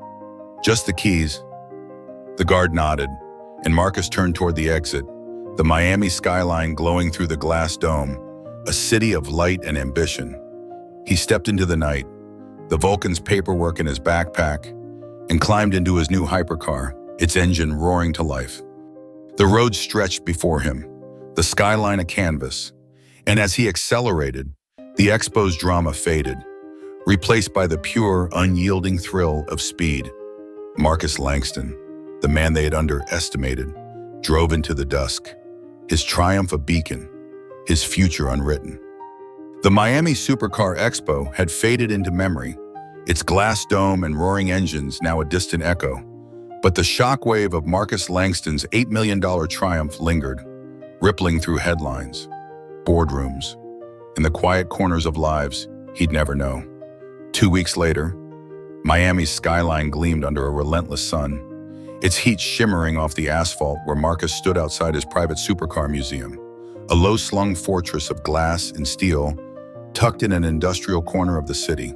"Just the keys." The guard nodded, and Marcus turned toward the exit, the Miami skyline glowing through the glass dome, a city of light and ambition. He stepped into the night, the Vulcan's paperwork in his backpack, and climbed into his new hypercar, its engine roaring to life. The road stretched before him, the skyline a canvas, and as he accelerated, the expo's drama faded, replaced by the pure, unyielding thrill of speed. Marcus Langston, the man they had underestimated, drove into the dusk, his triumph a beacon, his future unwritten. The Miami Supercar Expo had faded into memory, its glass dome and roaring engines now a distant echo. But the shockwave of Marcus Langston's $8 million triumph lingered, rippling through headlines, boardrooms, and the quiet corners of lives he'd never know. 2 weeks later, Miami's skyline gleamed under a relentless sun, its heat shimmering off the asphalt where Marcus stood outside his private supercar museum, a low-slung fortress of glass and steel tucked in an industrial corner of the city.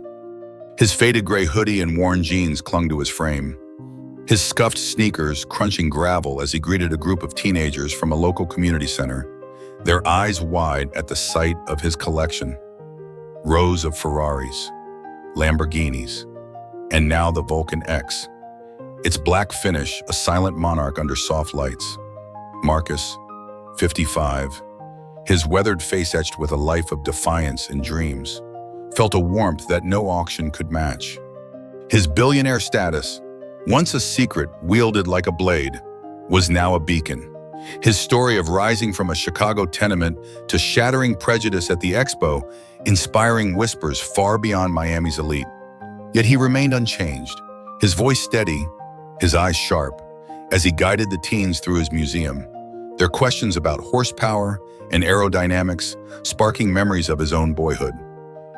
His faded gray hoodie and worn jeans clung to his frame, his scuffed sneakers crunching gravel as he greeted a group of teenagers from a local community center, their eyes wide at the sight of his collection. Rows of Ferraris, Lamborghinis, and now the Vulcan X. Its black finish, a silent monarch under soft lights. Marcus, 55, his weathered face etched with a life of defiance and dreams, felt a warmth that no auction could match. His billionaire status, once a secret wielded like a blade, was now a beacon. His story of rising from a Chicago tenement to shattering prejudice at the expo, inspiring whispers far beyond Miami's elite. Yet he remained unchanged, his voice steady, his eyes sharp, as he guided the teens through his museum, their questions about horsepower and aerodynamics sparking memories of his own boyhood,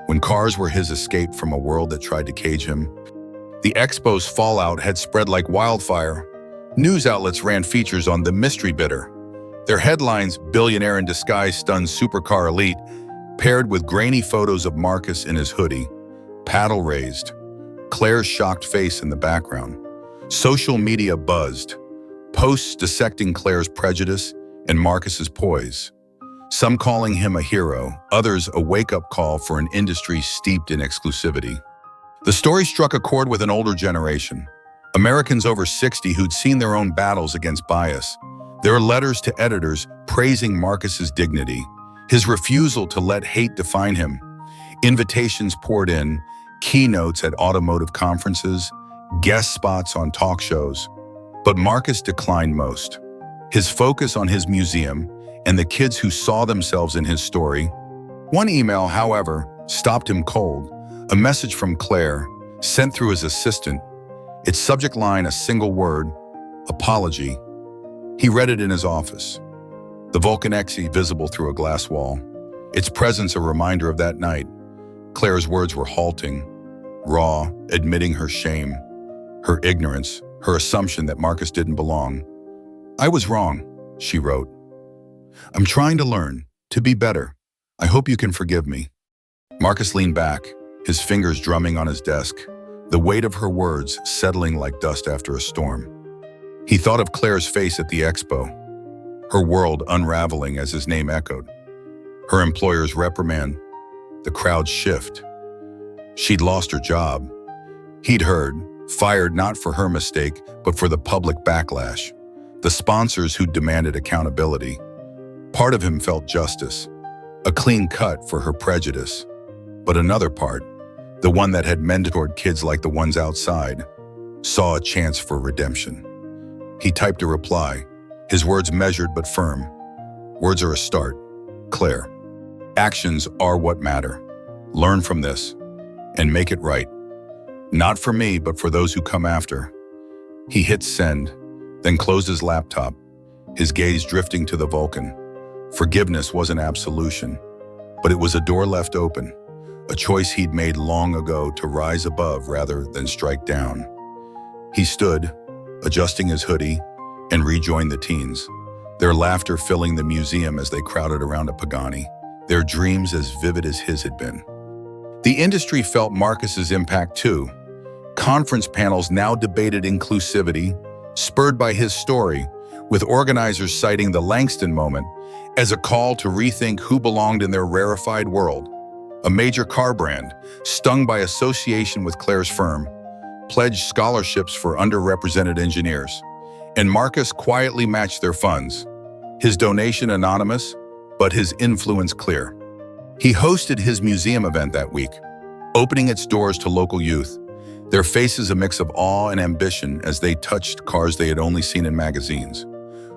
when cars were his escape from a world that tried to cage him. The expo's fallout had spread like wildfire. News outlets ran features on the mystery bidder. Their headlines, "Billionaire in disguise stuns supercar elite," paired with grainy photos of Marcus in his hoodie, paddle raised, Claire's shocked face in the background. Social media buzzed, posts dissecting Claire's prejudice and Marcus's poise. Some calling him a hero, others a wake-up call for an industry steeped in exclusivity. The story struck a chord with an older generation, Americans over 60 who'd seen their own battles against bias. There are letters to editors praising Marcus's dignity, his refusal to let hate define him. Invitations poured in, keynotes at automotive conferences, guest spots on talk shows. But Marcus declined most. His focus on his museum and the kids who saw themselves in his story. One email, however, stopped him cold, a message from Claire, sent through his assistant. Its subject line a single word, apology. He read it in his office. The Vulcan X visible through a glass wall, its presence a reminder of that night. Claire's words were halting, raw, admitting her shame, her ignorance, her assumption that Marcus didn't belong. "I was wrong," she wrote. "I'm trying to learn, to be better. I hope you can forgive me." Marcus leaned back, his fingers drumming on his desk, the weight of her words settling like dust after a storm. He thought of Claire's face at the expo, her world unraveling as his name echoed. Her employer's reprimand, the crowd's shift. She'd lost her job. He'd heard, fired not for her mistake, but for the public backlash. The sponsors who demanded accountability. Part of him felt justice, a clean cut for her prejudice. But another part, the one that had mentored kids like the ones outside, saw a chance for redemption. He typed a reply, his words measured but firm. Words are a start. Claire. Actions are what matter. Learn from this and make it right. Not for me, but for those who come after. He hit send, then closed his laptop, his gaze drifting to the Vulcan. Forgiveness wasn't absolution, but it was a door left open, a choice he'd made long ago to rise above rather than strike down. He stood, adjusting his hoodie, and rejoined the teens, their laughter filling the museum as they crowded around a Pagani, their dreams as vivid as his had been. The industry felt Marcus's impact too. Conference panels now debated inclusivity, spurred by his story, with organizers citing the Langston moment as a call to rethink who belonged in their rarefied world. A major car brand, stung by association with Claire's firm, pledged scholarships for underrepresented engineers, and Marcus quietly matched their funds. His donation anonymous, but his influence clear. He hosted his museum event that week, opening its doors to local youth, their faces a mix of awe and ambition as they touched cars they had only seen in magazines.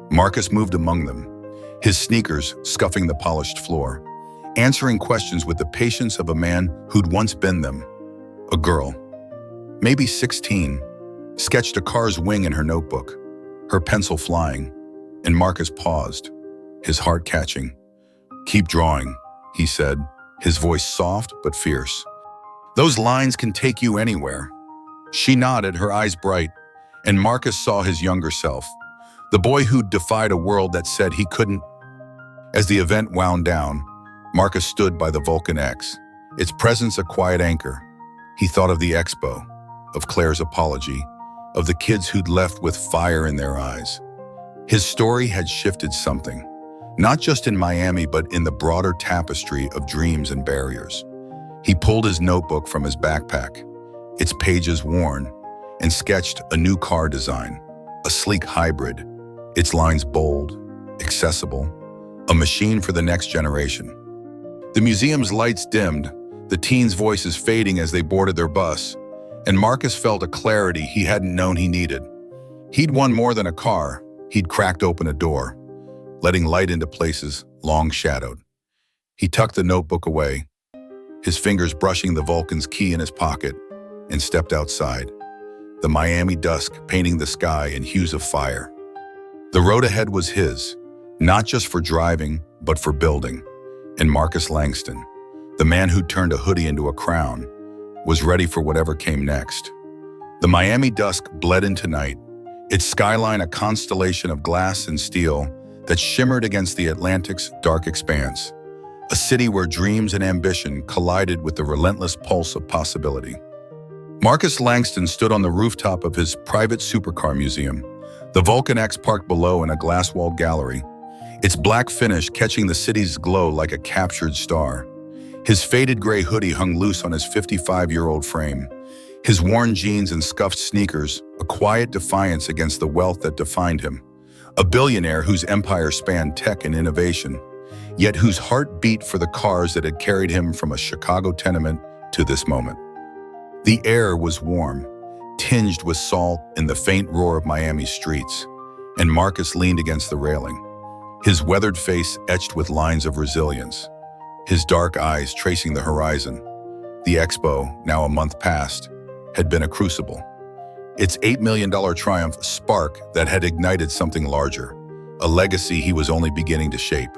Marcus moved among them, his sneakers scuffing the polished floor, answering questions with the patience of a man who'd once been them. A girl, maybe 16, sketched a car's wing in her notebook, her pencil flying, and Marcus paused, his heart catching. "Keep drawing," he said, his voice soft but fierce. "Those lines can take you anywhere." She nodded, her eyes bright, and Marcus saw his younger self, the boy who'd defied a world that said he couldn't. As the event wound down, Marcus stood by the Vulcan X, its presence a quiet anchor. He thought of the expo, of Claire's apology, of the kids who'd left with fire in their eyes. His story had shifted something, not just in Miami, but in the broader tapestry of dreams and barriers. He pulled his notebook from his backpack, its pages worn, and sketched a new car design, a sleek hybrid, its lines bold, accessible, a machine for the next generation. The museum's lights dimmed, the teens' voices fading as they boarded their bus, and Marcus felt a clarity he hadn't known he needed. He'd won more than a car, he'd cracked open a door, letting light into places long shadowed. He tucked the notebook away, his fingers brushing the Vulcan's key in his pocket, and stepped outside, the Miami dusk painting the sky in hues of fire. The road ahead was his, not just for driving, but for building. And Marcus Langston, the man who turned a hoodie into a crown, was ready for whatever came next. The Miami dusk bled into night, its skyline a constellation of glass and steel that shimmered against the Atlantic's dark expanse, a city where dreams and ambition collided with the relentless pulse of possibility. Marcus Langston stood on the rooftop of his private supercar museum, the Vulcan X parked below in a glass-walled gallery, its black finish catching the city's glow like a captured star. His faded gray hoodie hung loose on his 55-year-old frame, his worn jeans and scuffed sneakers a quiet defiance against the wealth that defined him, a billionaire whose empire spanned tech and innovation, yet whose heart beat for the cars that had carried him from a Chicago tenement to this moment. The air was warm, tinged with salt and the faint roar of Miami's streets, and Marcus leaned against the railing, his weathered face etched with lines of resilience, his dark eyes tracing the horizon. The expo, now a month past, had been a crucible. Its $8 million triumph a spark that had ignited something larger, a legacy he was only beginning to shape.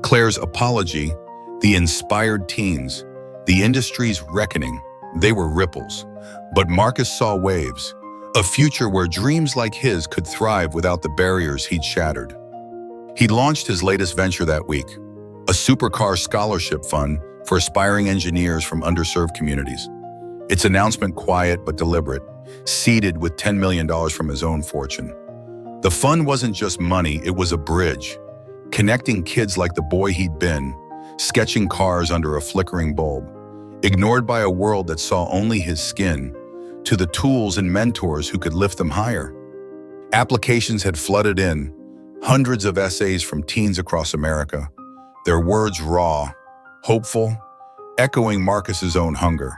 Claire's apology, the inspired teens, the industry's reckoning, they were ripples. But Marcus saw waves, a future where dreams like his could thrive without the barriers he'd shattered. He launched his latest venture that week, a supercar scholarship fund for aspiring engineers from underserved communities. Its announcement quiet but deliberate, seeded with $10 million from his own fortune. The fund wasn't just money, it was a bridge, connecting kids like the boy he'd been, sketching cars under a flickering bulb, ignored by a world that saw only his skin, to the tools and mentors who could lift them higher. Applications had flooded in, hundreds of essays from teens across America, their words raw, hopeful, echoing Marcus's own hunger.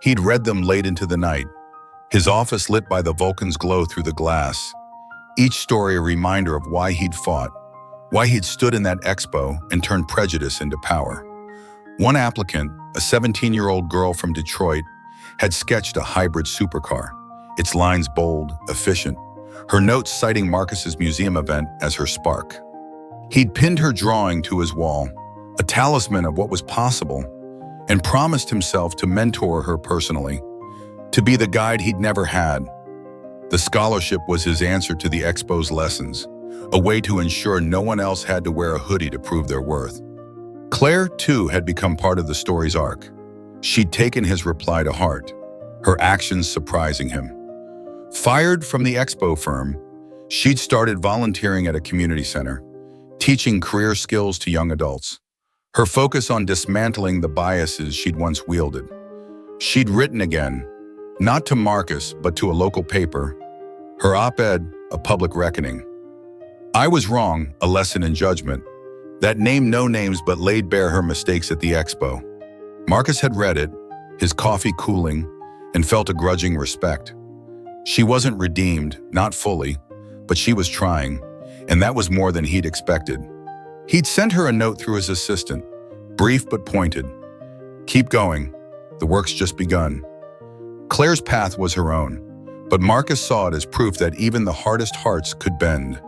He'd read them late into the night, his office lit by the Vulcan's glow through the glass, each story a reminder of why he'd fought, why he'd stood in that expo and turned prejudice into power. One applicant, a 17-year-old girl from Detroit, had sketched a hybrid supercar, its lines bold, efficient, her notes citing Marcus's museum event as her spark. He'd pinned her drawing to his wall, a talisman of what was possible, and promised himself to mentor her personally, to be the guide he'd never had. The scholarship was his answer to the expo's lessons, a way to ensure no one else had to wear a hoodie to prove their worth. Claire, too, had become part of the story's arc. She'd taken his reply to heart, her actions surprising him. Fired from the expo firm, she'd started volunteering at a community center, teaching career skills to young adults. Her focus on dismantling the biases she'd once wielded. She'd written again, not to Marcus, but to a local paper, her op-ed, a public reckoning. I was wrong, a lesson in judgment, that named no names but laid bare her mistakes at the expo. Marcus had read it, his coffee cooling, and felt a grudging respect. She wasn't redeemed, not fully, but she was trying, and that was more than he'd expected. He'd sent her a note through his assistant, brief but pointed. Keep going, the work's just begun. Claire's path was her own, but Marcus saw it as proof that even the hardest hearts could bend,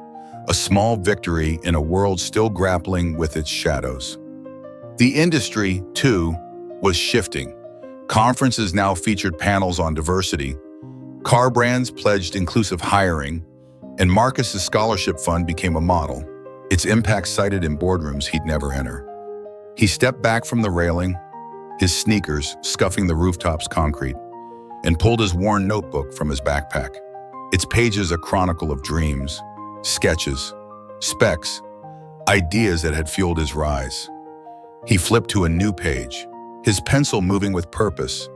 a small victory in a world still grappling with its shadows. The industry, too, was shifting. Conferences now featured panels on diversity, car brands pledged inclusive hiring, and Marcus's scholarship fund became a model, its impact cited in boardrooms he'd never enter. He stepped back from the railing, his sneakers scuffing the rooftops concrete, and pulled his worn notebook from his backpack, its pages a chronicle of dreams, sketches, specs, ideas that had fueled his rise. He flipped to a new page, his pencil moving with purpose,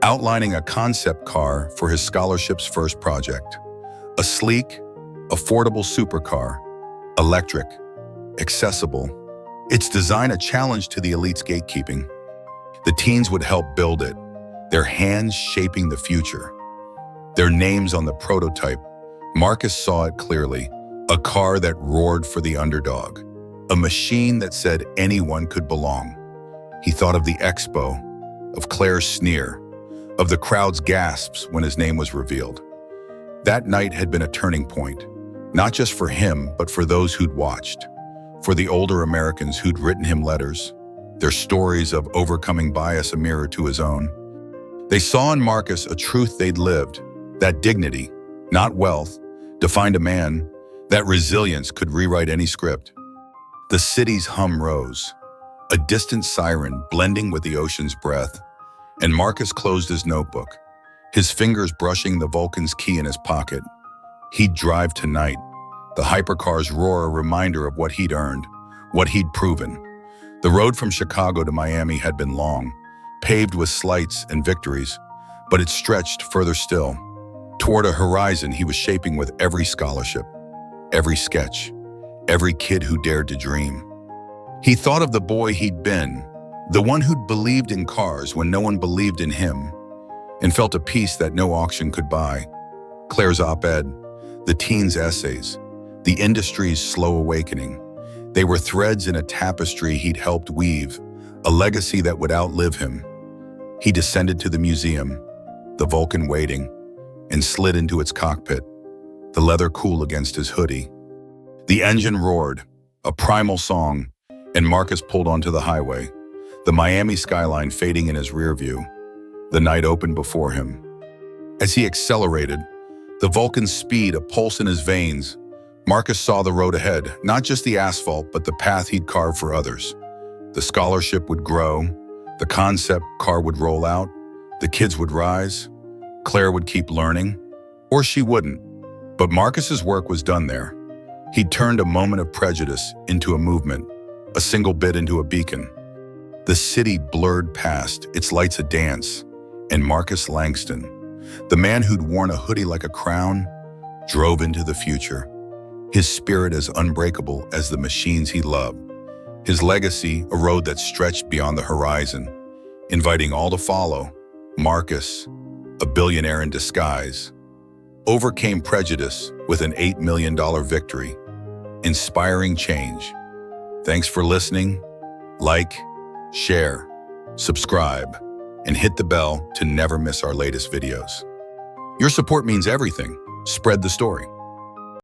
outlining a concept car for his scholarship's first project. A sleek, affordable supercar, electric, accessible, its design a challenge to the elite's gatekeeping. The teens would help build it, their hands shaping the future. Their names on the prototype, Marcus saw it clearly, a car that roared for the underdog, a machine that said anyone could belong. He thought of the expo, of Claire's sneer, of the crowd's gasps when his name was revealed. That night had been a turning point, not just for him, but for those who'd watched, for the older Americans who'd written him letters, their stories of overcoming bias a mirror to his own. They saw in Marcus a truth they'd lived, that dignity, not wealth, defined a man, that resilience could rewrite any script. The city's hum rose, a distant siren blending with the ocean's breath, and Marcus closed his notebook, his fingers brushing the Vulcan's key in his pocket. He'd drive tonight, the hypercar's roar a reminder of what he'd earned, what he'd proven. The road from Chicago to Miami had been long, paved with slights and victories, but it stretched further still, toward a horizon he was shaping with every scholarship, every sketch, every kid who dared to dream. He thought of the boy he'd been, the one who'd believed in cars when no one believed in him, and felt a peace that no auction could buy. Claire's op-ed, the teens' essays, the industry's slow awakening. They were threads in a tapestry he'd helped weave, a legacy that would outlive him. He descended to the museum, the Vulcan waiting, and slid into its cockpit, the leather cool against his hoodie. The engine roared, a primal song, and Marcus pulled onto the highway, the Miami skyline fading in his rear view. The night opened before him. As he accelerated, the Vulcan's speed a pulse in his veins, Marcus saw the road ahead, not just the asphalt, but the path he'd carved for others. The scholarship would grow, the concept car would roll out, the kids would rise, Claire would keep learning, or she wouldn't. But Marcus's work was done there. He'd turned a moment of prejudice into a movement, a single bit into a beacon. The city blurred past, its lights a dance, and Marcus Langston, the man who'd worn a hoodie like a crown, drove into the future, his spirit as unbreakable as the machines he loved. His legacy, a road that stretched beyond the horizon, inviting all to follow. Marcus, a billionaire in disguise, overcame prejudice with an $8 million victory, inspiring change. Thanks for listening. Like, share, subscribe, and hit the bell to never miss our latest videos. Your support means everything. Spread the story.